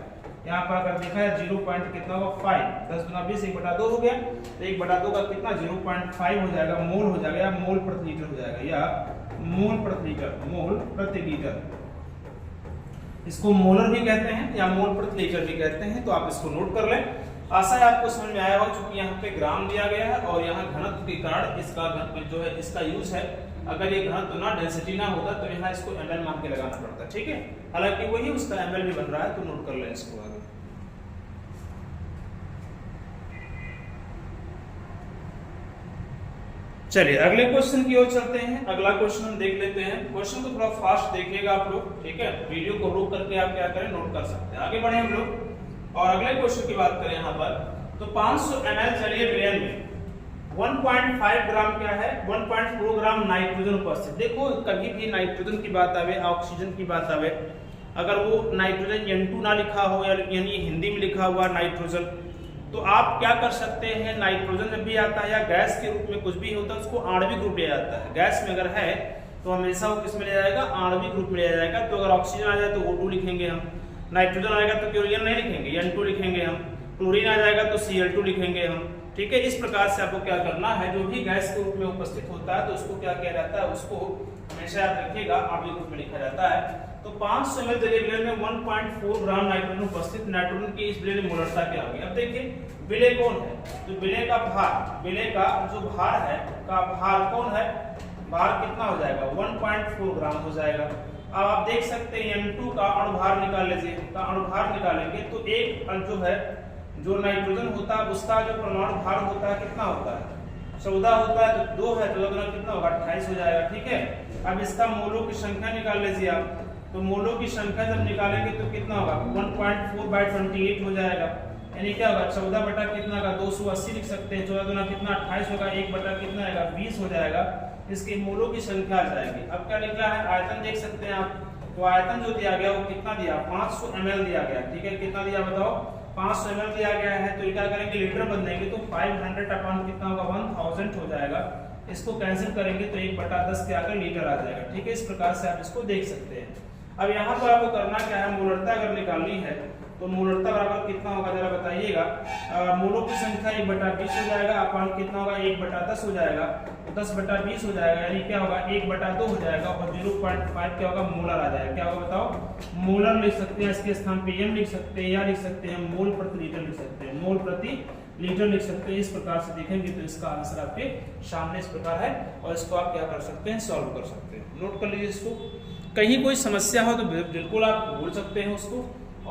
यहाँ पर अगर देखा है 0 पॉइंट कितना होगा 5, 10 दूना 20 1/2 हो गया, तो 1/2 का कितना 0.5 हो जाएगा, मोल हो जाएगा, या मोल प्रति लीटर हो जाएगा, या मोल प्रति लीटर, मोल प्रति लीटर। इसको मोलर भी कहते हैं या मोल प्रति लीटर भी कहते हैं। तो आप इसको नोट कर लें। आशा है आपको समझ में आया होगा, क्योंकि यहाँ पे ग्राम दिया गया है और यहाँ घनत्व के कारण इसका जो है इसका यूज है। अगर ये घनत्व ना डेंसिटी ना होता तो यहाँ इसको ml मान के लगाना पड़ता, ठीक है। हालांकि वही उसका ml भी बन रहा है, तो नोट कर लें इसको आगे। चलिए अगले क्वेश्चन की ओर चलते हैं। अगला क्वेश्चन हम देख लेते हैं। क्वेश्चन को थोड़ा फास्ट देखिएगा आप लोग, ठीक है। वीडियो को रोक करके आप क्या करें, नोट कर सकते हैं। आगे बढ़े हम लोग और अगले क्वेश्चन की बात करें यहाँ पर, तो 500 ml जलीय विलयन में 1.5 ग्राम क्या है, 1.4 ग्राम नाइट्रोजन उपस्थित। देखो कभी भी नाइट्रोजन की बात आवे, ऑक्सीजन की बात आवे, अगर वो नाइट्रोजन N2 ना लिखा हो, यानी हिंदी में लिखा हुआ नाइट्रोजन, तो आप क्या कर सकते हैं, नाइट्रोजन जब भी आता है या गैस के रूप में कुछ भी होता है उसको आणविक रूप लिया जाता है। गैस में अगर है तो हमेशा वो किस में लिया जाएगा, आणविक रूप में लिया जाएगा। तो अगर ऑक्सीजन आ जाए तो O2 लिखेंगे हम, नाइट्रोजन आएगा तो क्लोरीन नहीं लिखेंगे, N2 लिखेंगे हम, क्लोरीन आ जाएगा तो Cl2 लिखेंगे हम, ठीक है। इस प्रकार से आपको क्या करना है, जो भी गैस के रूप में उपस्थित होता है तो उसको क्या किया जाता है, उसको हमेशा याद रखिएगा आणविक रूप में लिखा जाता है। तो 500 ml जलीय विलयन में 1.4 ग्राम नाइट्रोजन उपस्थित। नाइट्रोजन की इस विलयन मोलरता क्या होगी। अब देखिए विलेय कौन है, तो विलेय का भार, विलेय का जो भार है, का भार कौन है, भार कितना हो जाएगा 1.4 ग्राम हो जाएगा। अब आप देख सकते हैं N2 का अणुभार निकाल लीजिए, का अणुभार निकालेंगे तो एक जो है जो नाइट्रोजन होता है उसका जो परमाणु भार होता है कितना होता है, 14 होता है, तो 2 है तो 2 कितना होगा 28 हो जाएगा। ठीक है, अब इसका मोलों की संख्या निकाल लीजिए आप, तो मोलों की संख्या जब निकालेंगे तो कितना होगा 1.4/28 हो जाएगा, यानी क्या होगा 14 बटा कितना का 280 लिख सकते हैं, 14 दूना कितना 28 होगा, 1 बटा कितना आएगा 20 हो जाएगा, इसकी मोलों की संख्या आ जाएगी। अब क्या निकला है आयतन देख सकते हैं आप, तो आयतन जो दिया गया वो कितना दिया 500 ml दिया गया। ठीक है, कितना दिया बताओ 500 ml दिया गया है, तो ये क्या करेंगे लीटर बदलेंगे तो 500 अपॉन कितना होगा 1000 हो जाएगा, इसको कैंसिल करेंगे तो 1/10 के आकर लीटर आ जाएगा। ठीक है, इस प्रकार से आप इसको देख सकते हैं। अब यहाँ पर आपको करना क्या है, मोलरता अगर निकालनी है तो मोलरता बराबर कितना होगा जरा बताइएगा, मोलों की संख्या 1/20 हो जाएगा, अपॉन कितना होगा 1/10 हो जाएगा, तो 10/20 हो जाएगा, यानी क्या होगा 1/2 हो जाएगा, और 0.5 क्या होगा मोलर आ जाएगा। क्या होगा बताओ, मोलर लिख सकते हैं, इसके स्थान पे m लिख सकते हैं, या लिख सकते हैं मोल प्रति लीटर लिख सकते हैं, मोल प्रति लीटर लिख सकते हैं। इस प्रकार से देखेंगे तो इसका आंसर आपके सामने इस प्रकार है, और इसको आप क्या कर सकते हैं सॉल्व कर सकते हैं। नोट कर लीजिए इसको, कहीं कोई समस्या हो तो बिल्कुल आप बोल सकते हैं उसको,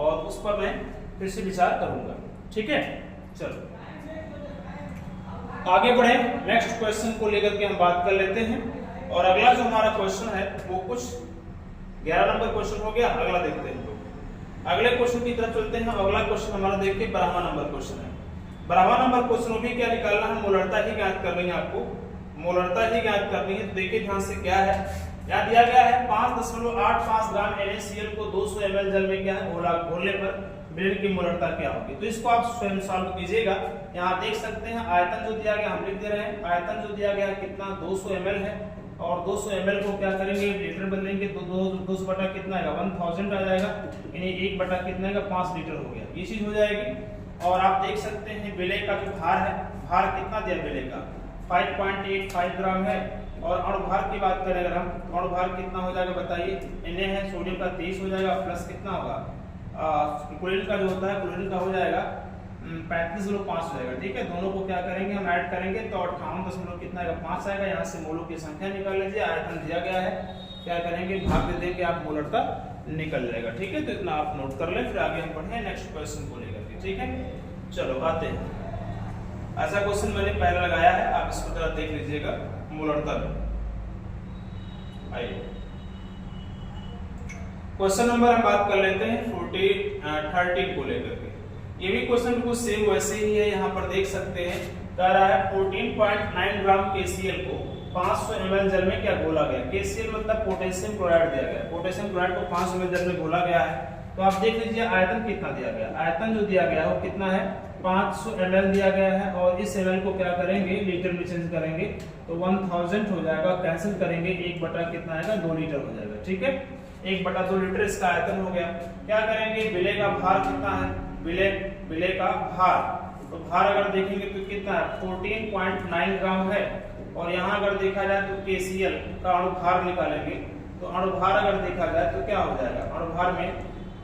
और उस पर मैं फिर से विचार करूंगा। ठीक है, चलो आगे बढ़े, नेक्स्ट क्वेश्चन को लेकर के हम बात कर लेते हैं। और अगला जो हमारा क्वेश्चन है वो कुछ 11 नंबर क्वेश्चन हो गया, अगला देखते हैं। तो अगले क्वेश्चन की तरफ चलते हैं। अगला क्वेश्चन हमारा देखिए 12वां नंबर क्वेश्चन है। 12वां नंबर क्वेश्चन में भी क्या निकालना है, मोलरता ही ज्ञात करनी है आपको, मोलरता ही ज्ञात करनी है। तो देखिए ध्यान से क्या है, यहाँ दिया गया है 5.85 ग्राम NaCl को 200 ml जल में क्या है घोलने पर ब्लेड की मोलरता क्या होगी। तो इसको आप स्वयं सॉल्व कीजिएगा। यहाँ देख सकते हैं आयतन जो दिया गया हम लिख दे रहे हैं, आयतन जो दिया गया है कितना 200 ml है, और 200 ml को क्या करेंगे लीटर बदलेंगे तो 200 बटा कितना आएगा 1000 आ जाएगा, यानी 1 बटा कितना आएगा 5 लीटर हो गया, ये चीज हो जाएगी। और आप देख सकते हैं बेले का जो भार है, भार कितना दिया बेले का 5.85 ग्राम है। और अणुभार की बात करें अगर हम, अणुभार कितना हो जाएगा बताइए, Na है सोडियम का 23 हो जाएगा, प्लस कितना होगा क्लोरीन का जो होता है क्लोरीन का हो जाएगा 35.5 हो जाएगा। ठीक है, दोनों को क्या करेंगे हम ऐड करेंगे तो 58 कितना आएगा 5 आएगा। यहाँ से मोलों की संख्या निकाल लीजिए, आयतन दिया गया है, क्या करेंगे भाग दे देंगे आप मोलरता निकल जाएगा। ठीक है, तो इतना आप नोट कर लें, फिर आगे हम बढ़े नेक्स्ट क्वेश्चन को लेकर के। ठीक है, चलो आते हैं। ऐसा क्वेश्चन मैंने पहले लगाया है, आप इसको जरा देख लीजिएगा मोलरता में। आइए क्वेश्चन नंबर हम बात कर लेते हैं 13 को लेकर के। ये भी क्वेश्चन कुछ सेम वैसे ही है, यहाँ पर देख सकते हैं कह रहा है 14.9 ग्राम KCl को 500 ml जल में क्या घोला गया। KCl मतलब पोटेशियम क्लोराइड दिया गया, पोटेशियम क्लोराइड को 500 ml जल में घोला गया है। तो आप देख लीजिए आयतन कितना दिया गया, आयतन जो दिया गया है वो कितना है 500 ml दिया गया है, और इस ml को क्या करेंगे लीटर में चेंज करेंगे तो 1000 हो जाएगा, कैंसिल करेंगे 1 बटा कितना आएगा 2 लीटर हो जाएगा। ठीक है, 1/2 लीटर इसका आयतन हो गया। क्या करेंगे विलय का भार कितना है, विलय का भार, तो भार अगर देखेंगे तो कितना है 14.9 ग्राम है। और यहाँ अगर देखा जाए तो KCl का अणुभार निकालेंगे, तो अणुभार अगर देखा जाए तो क्या हो जाएगा, अणुभार में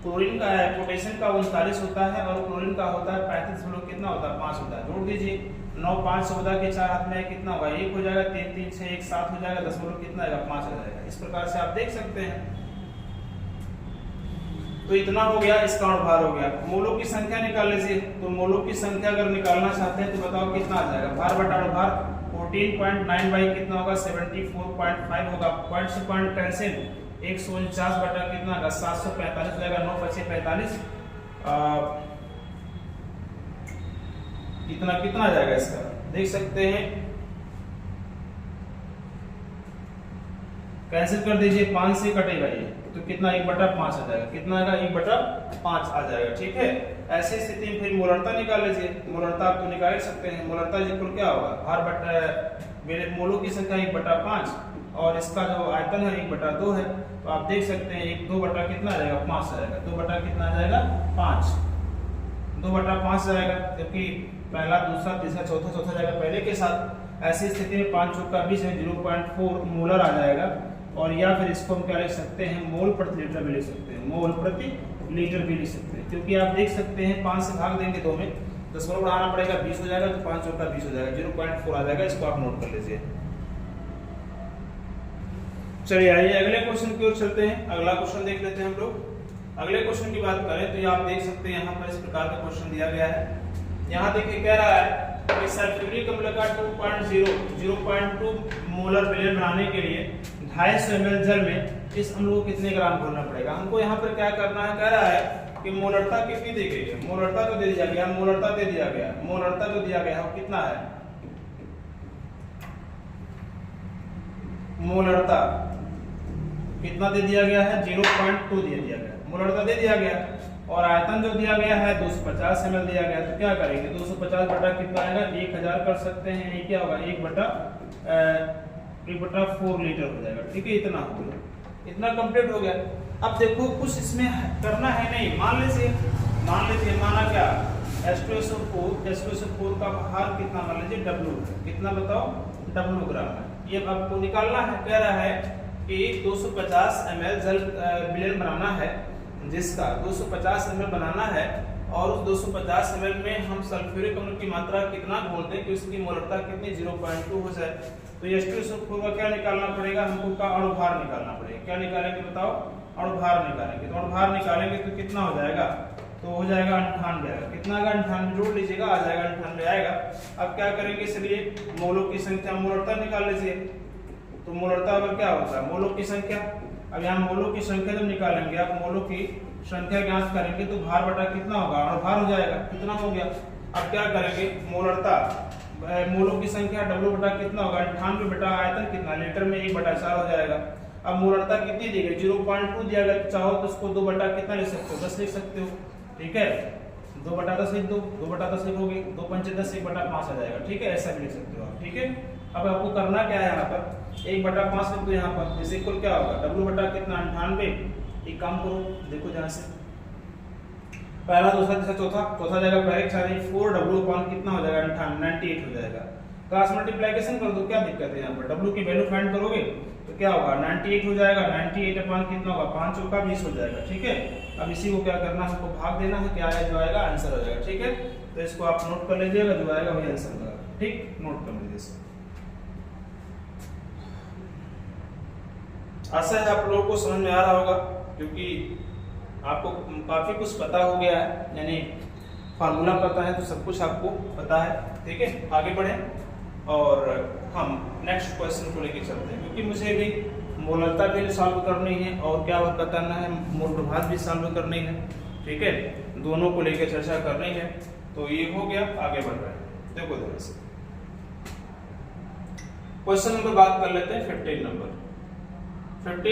क्लोरीन का है पोटेशियम का 39 होता है, और क्लोरीन का होता है 35 कितना होता है 5 होता है। जोड़ दीजिए 9 5 14 के 4 हाथ में कितना होगा 1 हो जाएगा, 3 3 6 1 7 हो जाएगा, 10 कितना आएगा 5 आ जाएगा। इस प्रकार से आप देख सकते हैं। तो इतना हो गया, इसका अणुभार हो गया। मोलों की संख्या निकाल लीजिए, तो मोलों की संख्या अगर निकालना चाहते हैं तो बताओ कितना आ जाएगा, भार बटा अणुभार 14.9 बाई कितना होगा 74.5 होगा, पॉइंट से पॉइंट कैंसिल 149 बटा कितना होगा 745 हो जाएगा, 9 बचे 45, कितना कितना आ जाएगा इसका देख सकते हैं, कैंसिल कर दीजिए 5 से कटेगा ये तो कितना 1/5 आ जाएगा, कितना आएगा 1/5 आ जाएगा। ठीक है, ऐसी स्थिति में फिर मोलरता निकाल लीजिए, मोलरता आप तो निकाल सकते हैं। मोलरता इक्वल क्या होगा, भार बटा मोलों की संख्या 1/5 और इसका जो आयतन है 1/2 है, तो आप देख सकते हैं 2 बटा कितना आ जाएगा 5 आ जाएगा, 2 बटा कितना आ जाएगा 5, 2/5 जाएगा, क्योंकि पहला दूसरा तीसरा चौथा चौथा जाएगा पहले के साथ। ऐसी स्थिति में 5 चौक का 20 है 0.4 मोलर आ जाएगा। और या फिर इसको हम क्या लिख सकते हैं, मोल प्रति लीटर भी लिख सकते हैं, मोल प्रति लीटर भी लिख सकते हैं, क्योंकि आप देख सकते हैं 5 से भाग देंगे 2 में, दशमलव बढ़ाना पड़ेगा 20 हो जाएगा, तो 5 चौका 20 हो जाएगा, 0.4 आ जाएगा। इसको आप नोट कर लीजिए। चलिए आइए अगले क्वेश्चन की ओर चलते हैं। अगला क्वेश्चन देख लेते हैं हम लोग। अगले क्वेश्चन की बात करें तो ये आप देख सकते हैं यहाँ पर इस प्रकार का क्वेश्चन दिया गया है। यहाँ देखिए कह रहा है कि सल्फ्यूरिक अम्ल का 0.2 मोलर विलयन बनाने के लिए 250 ml जल में इस अम्ल को कितने ग्राम घोलना पड़ेगा। हमको यहाँ पर क्या करना है, कह रहा है कि मोलरता कितनी दी गई है। मोलरता तो दे दिया गया, मोलरता दे दिया गया, मोलरता जो दिया गया है वो कितना है, मोलरता कितना दे दिया गया है, 0.2 दे दिया गया, मोलरता दे दिया गया। और आयतन जो दिया गया है 250 ml दिया गया। तो क्या करेंगे, 250 बटा कितना आएगा, 1000 कर सकते हैं। ये क्या होगा, 1 बटा 4 लीटर हो जाएगा। ठीक है, इतना हो गया, इतना कंप्लीट हो गया। अब देखो कुछ इसमें करना है नहीं। मान लीजिए माना क्या, H2SO4 का भार कितना, मान लीजिए W, कितना बताओ, W ग्राम है। ये आपको निकालना है। कह रहा है कि 250 ml जल विलयन बनाना है, जिसका 250 ml बनाना है, और उस 250 ml में हम सल्फ्यूरिक अम्ल की मात्रा कितना घोल दें कि उसकी मोलरता कितनी 0.2 हो जाए। तो H2SO4 का क्या निकालना पड़ेगा, हमको का अणुभार निकालना पड़ेगा। क्या निकालेंगे बताओो, अणुभार निकालेंगे। तो अणुभार निकालेंगे तो कितना हो जाएगा, तो हो जाएगा 98। कितना आएगा, 98 जोड़ लीजिएगा, आ जाएगा 98 आएगा। अब क्या करेंगे, इसलिए मोलों की संख्या, मोलरता निकाल लीजिए। तो मोलरता अगर क्या होता है, मोलों की संख्या। अब यहाँ मोलों की संख्या जब निकालेंगे, आप मोलों की संख्या ज्ञात करेंगे तो भार बटा कितना होगा, अणुभार हो जाएगा। कितना हो गया। अब क्या करेंगे, मोलरता, मोलों की संख्या W बटा कितना होगा, 98 बटा आयतन कितना, लीटर में 1 बटा 4 हो जाएगा। अब मोलरता कितनी दी गई, 0.2 दिया गया। चाहो तो उसको 2 बटा कितना लिख सकते हो, 10 लिख सकते हो। ठीक है, 2 बटा 10 लिख दो, 2 बटा 10 लिखोगे, 2 पंचे 10, 1 बटा 5 आ जाएगा। ठीक है, ऐसा भी लिख सकते हो आप। ठीक है, अब आपको करना क्या है, यहाँ पर 1 बटा 5 लिख दो। यहाँ पर इस इक्वल क्या होगा, W बटा कितना, 98। एक काम करो, देखो जहाँ से पहला, दूसरा, तीसरा, चौथा जाएगा पहले 4W अपॉन कितना हो जाएगा, 98 हो जाएगा। क्रॉस मल्टीप्लिकेशन कर दो, क्या दिक्कत है। यहाँ पर W की वैल्यू फाइंड करोगे तो क्या होगा, 98 हो जाएगा। 98 अपॉन कितना होगा, 5 चौका 20 हो जाएगा। ठीक है, अब इसी को क्या करना है, हमको भाग देना है। क्या है, जो आएगा आंसर हो जाएगा। ठीक है, तो इसको आप नोट कर लीजिएगा, जो आएगा वही आंसर होगा। ठीक, नोट कर लीजिए इसको। आशा है आप लोगों को समझ में आ रहा होगा, क्योंकि आपको काफी कुछ पता हो गया है, यानी फार्मूला पता है तो सब कुछ आपको पता है। ठीक है, आगे बढ़े और हम नेक्स्ट क्वेश्चन को लेकर चलते हैं, क्योंकि मुझे भी मोलरता भी सॉल्व करनी है और क्या बताना है, मोल प्रभाव भी सॉल्व करनी है। ठीक है, दोनों को लेकर चर्चा करनी है। तो ये हो गया, आगे बढ़ रहे हैं। देखो ध्यान से क्वेश्चन नंबर बात कर लेते हैं। 15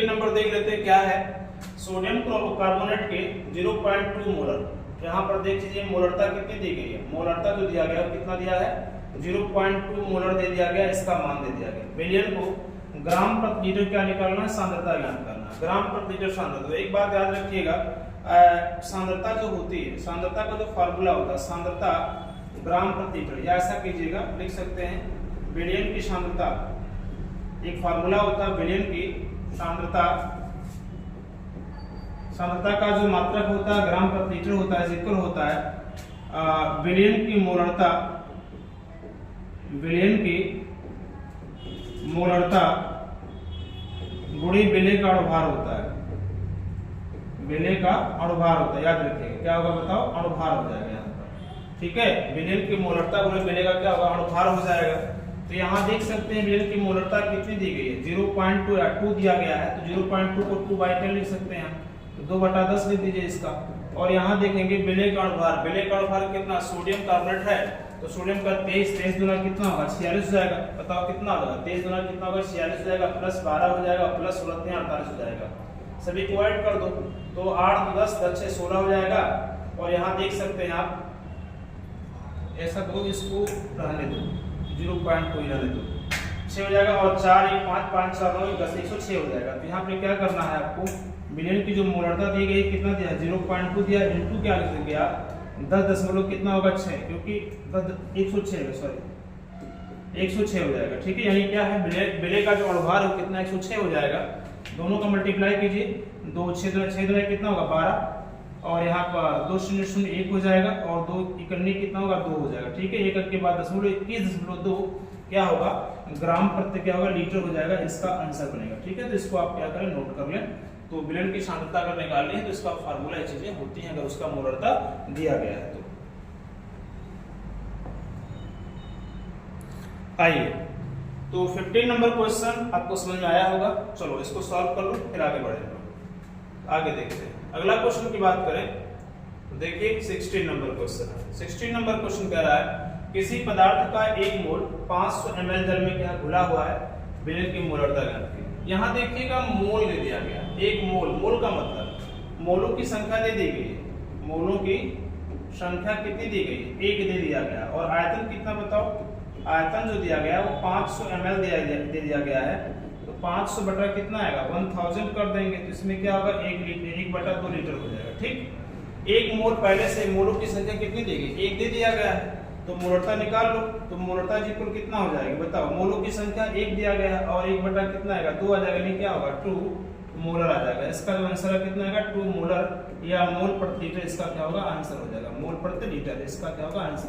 नंबर देख लेते हैं। क्या है, सोडियम कार्बोनेट के 0.2 मोलर। यहाँ पर देख लीजिए मोलरता कितनी दी गई है। मोलरता जो दिया गया कितना दिया है, 0.2 मोलर दे दिया गया, इसका मान दे दिया गया। विलयन को ग्राम प्रति लीटर क्या निकालना है, सांद्रता ज्ञात करना है। ग्राम प्रति लीटर सांद्रता। तो एक बात याद रखिएगा, सांद्रता जो होती है, सांद्रता का जो फार्मूला होता है, सांद्रता ग्राम प्रति लीटर, या ऐसा कीजिएगा, लिख सकते हैं विलयन की सांद्रता। एक फार्मूला होता है विलयन की सांद्रता, सांद्रता का जो मात्रक होता है ग्राम प्रति लीटर होता है, इक्वल होता है विलयन की मोलरता, विलयन की मोलरता गुणी विलय का अणुभार होता है। विलय का अणुभार होता है, याद रखिएगा। क्या होगा बताओ, अणुभार हो जाएगा यहाँ पर। ठीक है, विलयन की मोलरता गुणी विलय का क्या होगा, अणुभार हो जाएगा। तो यहाँ देख सकते हैं विलयन की मोलरता कितनी दी गई है, 0.2 दिया गया है। तो 0.2 को 2/10 लिख सकते हैं, तो 2 बटा 10 लिख दीजिए इसका। और यहाँ देखेंगे विलय का अणुभार, विलय का अणुभार कितना, सोडियम कार्बोनेट है तो सोडियम का 23 गुना कितना होगा, 46 हो जाएगा। बताओ कितना होगा, 23 गुना कितना होगा, 46 हो जाएगा, प्लस 12 हो जाएगा, प्लस 16 48 हो जाएगा। सभी को ऐड कर दो, तो 8 2 10 10 6 16 हो जाएगा। और यहाँ देख सकते हैं आप, ऐसा करो, इसको रहने दो, 0.2 रहने दो, 6 हो जाएगा। और 4 1 5 5 4 9 10 106 हो जाएगा। तो यहाँ पे क्या करना है आपको, विलयन की जो मोलरता दी गई कितना दिया, 0.2 दिया, इनटू क्या लिख देंगे आप, 10 दशमलव कितना होगा 6, क्योंकि 106 है, सॉरी 106 हो जाएगा। ठीक है, यानी क्या है, विलय का जो अणुभार है कितना 106 हो जाएगा। दोनों का मल्टीप्लाई कीजिए, 2 6 कितना होगा 12, और यहाँ पर 2 0 0 1 हो जाएगा, और 2 इकन्नी कितना होगा 2 हो जाएगा। ठीक है, 1 के बाद 0.21.2 क्या होगा, ग्राम प्रति क्या होगा, लीटर हो जाएगा, इसका आंसर बनेगा। ठीक है, तो इसको आप क्या करें, नोट कर लें। तो विलेन की सांद्रता अगर निकालनी है तो इसका फार्मूला ये चीजें होती हैं, अगर उसका मोलरता दिया गया है तो। आइए, तो 15 नंबर क्वेश्चन आपको समझ में आया होगा। चलो इसको सॉल्व कर लो, फिर आगे बढ़ेंगे। आगे देखते हैं अगला क्वेश्चन की बात करें तो देखिए 16 नंबर क्वेश्चन है। 16 नंबर क्वेश्चन कह रहा है किसी पदार्थ का 1 मोल 500 ml जल में क्या घुला हुआ है, विलेन की मोलरता ज्ञात कीजिए। यहाँ देखिएगा मोल दे दिया गया, 1 मोल, मोल का मतलब मोलों की संख्या दे दी गई है, मोलों की संख्या कितनी दी गई, 1 दे दिया गया, और आयतन कितना बताओ, आयतन जो दिया गया वो 500 ml दे दिया गया है। तो 500 बटा कितना आएगा, 1000 कर देंगे, तो इसमें क्या होगा, 1 लीटर, 1 बटा 2 लीटर हो जाएगा। ठीक, 1 मोल पहले से, मोलों की संख्या कितनी दी गई, 1 दे दिया गया है, तो मोलरता निकाल लो। तो मोलरता जी कुल कितना हो जाएगा बताओ, मोलों की संख्या 1 दिया गया है और 1 बटा कितना आएगा, 2 आ जाएगा, नहीं क्या होगा, 2 मोलर आ जाएगा। इसका जो आंसर है कितना आएगा, 2 मोलर या मोल प्रति लीटर, इसका क्या होगा, आंसर हो जाएगा, मोल प्रति लीटर, इसका क्या होगा आंसर।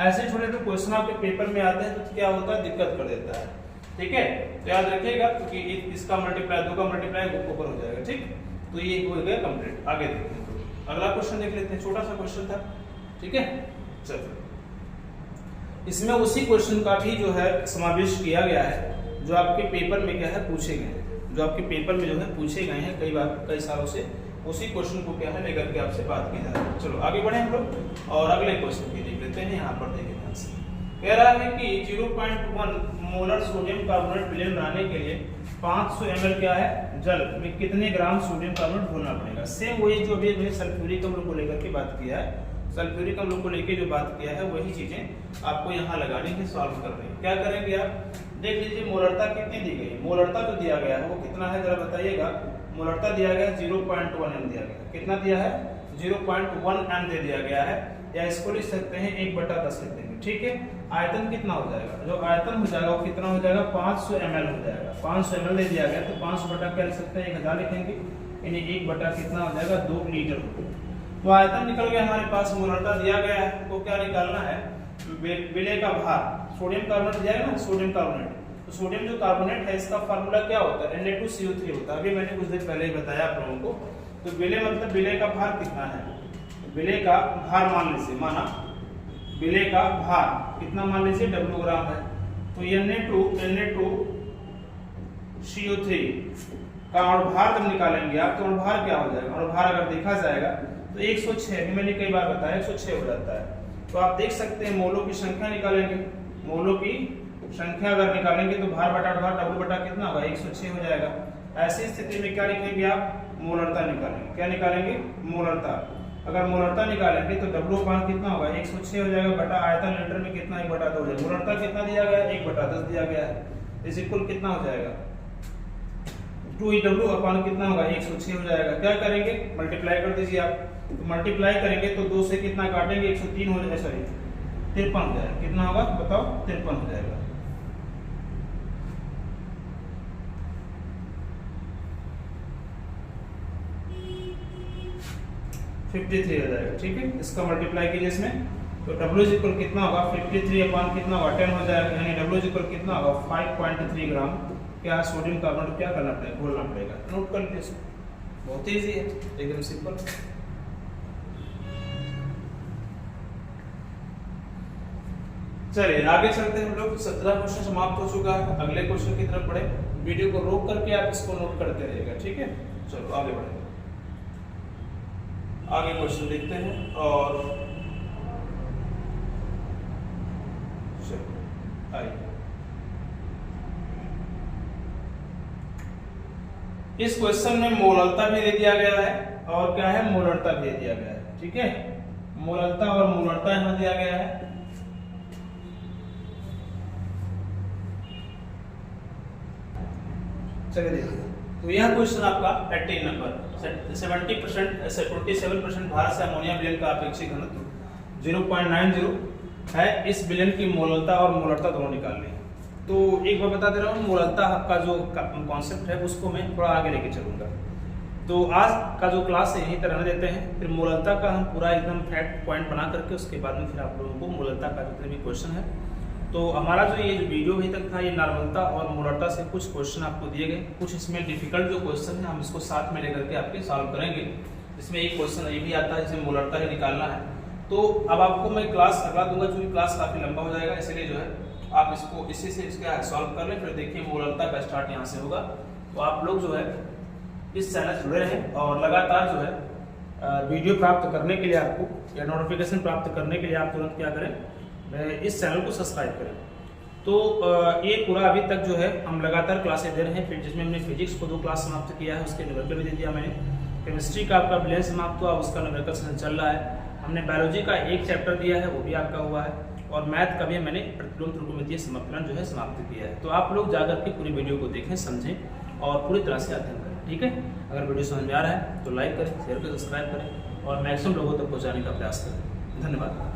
ऐसे छोटे छोटे क्वेश्चन आपके पेपर में आते हैं तो क्या होता है, दिक्कत कर देता है। ठीक है, तो याद रखिएगा क्योंकि इसका मल्टीप्लाई 2 का मल्टीप्लाई ऊपर हो जाएगा। ठीक, तो ये हो गया कंप्लीट। आगे देखते हैं, अगला क्वेश्चन देख लेते हैं, छोटा सा क्वेश्चन था। ठीक है, चलो इसमें उसी क्वेश्चन का भी जो है समावेश किया गया है जो आपके पेपर में क्या है पूछे गए हैं, जो आपके पेपर में जो है पूछे गए हैं कई बार, कई सालों से उसी क्वेश्चन को क्या है लेकर के आपसे बात की जा रही है। चलो आगे बढ़े हम लोग और अगले क्वेश्चन की देख लेते हैं। यहाँ पर देखिए ध्यान से कह रहा है कि 0.1 मोलर सोडियम कार्बोनेट विलेन बनाने के लिए 500 ml क्या है जल में कितने ग्राम सोडियम कार्बोनेट घोलना पड़ेगा। सेम वही जो अभी मैंने सल्फ्यूरिक अम्ल को लेकर के बात किया है, सल्फ्यूरिक अम्ल को लेकर जो बात किया है वही चीजें आपको यहाँ लगानी है, सॉल्व करनी है। क्या करेंगे आप देख लीजिए, मोलरता कितनी दी गई, मोलरता जो दिया गया है वो कितना है जरा बताइएगा। मोलरता दिया गया 0.1 m दिया गया, कितना दिया है 0.1 m दे दिया गया है, या इसको लिख सकते हैं 1/10 लिख देंगे। ठीक है, आयतन कितना हो जाएगा, जो आयतन हो जाएगा वो कितना हो जाएगा 500 ml हो जाएगा। 500 ml दे दिया गया तो 500 बटा क्या लिख सकते हैं 1000 लिखेंगे, यानी 1 बटा कितना हो जाएगा 2 लीटर। तो आयतन निकल गया हमारे पास, मोलरता दिया गया है, तो क्या निकालना है, विलेय का भार, सोडियम कार्बोनेट दिया है ना, सोडियम कार्बोनेट, तो सोडियम जो कार्बोनेट है इसका फार्मूला क्या होता है Na2CO3 होता है। अभी मैंने कुछ देर पहले ही बताया आप लोगों को। तो विलेय मतलब विलेय का भार कितना है, विलेय का भार मान लीजिए, माना विलेय का भार कितना मान लीजिए W ग्राम है, तो Na2CO3 का अणुभार जब निकालेंगे आप तो अणुभार क्या हो जाएगा, अणुभार अगर देखा जाएगा तो 106, मैंने कई बार बताया 106 हो जाता है। तो आप देख सकते हैं मोलों की संख्या निकालेंगे, मोलों की संख्या अगर निकालेंगे तो भार बटा भार W बटा कितना होगा 106 हो जाएगा। ऐसी स्थिति में क्या लिखेंगे आप, मोलरता निकालेंगे, क्या निकालेंगे मोलरता। अगर मोलरता निकालेंगे तो W मान कितना होगा 106 हो जाएगा, बटा आयतन लीटर में कितना 1/2 हो जाएगा। मोलरता कितना दिया गया है 1/10 दिया गया है, इस इक्वल कितना हो जाएगा 2W अपॉन कितना होगा 106 हो जाएगा। क्या करेंगे मल्टीप्लाई कर दीजिए आप, तो मल्टीप्लाई करेंगे तो 2 से कितना काटेंगे 103 हो जाएगा, सॉरी 53 हो जाएगा, कितना होगा बताओ 53 हो जाएगा। (53) हो जाएगा। ठीक है, इसका मल्टीप्लाई कीजिए इसमें, तो W इक्वल कितना होगा 53 अपॉन कितना होगा 10 हो जाएगा, यानी W इक्वल कितना होगा 5.3 ग्राम क्या सोडियम कार्बोनेट क्या करना पड़ेगा, घोलना पड़ेगा। नोट कर लीजिए, बहुत इजी है, एकदम सिंपल। चलिए आगे चलते हैं हम लोग। 17 क्वेश्चन समाप्त हो चुका है, अगले क्वेश्चन की तरफ बढ़े। वीडियो को रोक करके आप इसको नोट करते रहिएगा। ठीक है, चलो आगे बढ़ेंगे, आगे क्वेश्चन देखते हैं। और चलो आइए, इस क्वेश्चन में मोलरता भी दे दिया गया है और क्या है मोलरता भी दे दिया गया है। ठीक है, मोलरता और मोलरता यहाँ दिया गया है। चलिए देखिए, तो यह क्वेश्चन आपका 18 नंबर 27% भार से अमोनिया विलेन का अपेक्षित घनत्व 0.90 है। इस विलेन की मोलरता और मोलरता दोनों निकालनी है। तो एक बार बता दे रहा हूँ, मोलरता का जो कॉन्सेप्ट है उसको मैं थोड़ा आगे लेके चलूंगा। तो आज का जो क्लास है यहीं तरह देते हैं, फिर मोलरता का हम पूरा एकदम फैक्ट पॉइंट बना करके उसके बाद में फिर आप लोगों को मोलरता का जितने भी क्वेश्चन है तो हमारा जो ये जो वीडियो अभी तक था ये नॉर्मलता और मोलरता से कुछ क्वेश्चन आपको दिए गए, कुछ इसमें डिफिकल्ट जो क्वेश्चन है हम इसको साथ में लेकर के आपके सॉल्व करेंगे। इसमें एक क्वेश्चन ये भी आता है जिसमें मोलरता ही निकालना है। तो अब आपको मैं क्लास अगला दूंगा, क्योंकि क्लास काफी लंबा हो जाएगा, इसलिए जो है आप इसको इसी से इसका सॉल्व कर लें। फिर देखिए मोलरता का स्टार्ट यहाँ से होगा। तो आप लोग जो है इस चैनल से जुड़े रहें और लगातार जो है वीडियो प्राप्त करने के लिए आपको या नोटिफिकेशन प्राप्त करने के लिए आप तुरंत क्या करें, इस चैनल को सब्सक्राइब करें। तो ये पूरा अभी तक जो है हम लगातार क्लासें दे रहे हैं। फिर जिसमें हमने फिजिक्स को 2 क्लास समाप्त किया है, उसके न्यूमेरिकल भी दे दिया मैंने। केमिस्ट्री का आपका ब्लेंड समाप्त हुआ, उसका न्यूमेरिकल सेशन चल रहा है। हमने बायोलॉजी का एक चैप्टर दिया है, वो भी आपका हुआ है। और मैथ का भी मैंने प्रतिलोम त्रिकोणमितीय समाकलन जो है समाप्त किया है। तो आप लोग जाकर के पूरी वीडियो को देखें, समझें और पूरी तरह से अध्ययन करें, ठीक है। अगर वीडियो समझ में आ रहा है तो लाइक करें, शेयर करें, सब्सक्राइब करें और मैक्सिमम लोगों तक पहुँचाने का प्रयास करें। धन्यवाद।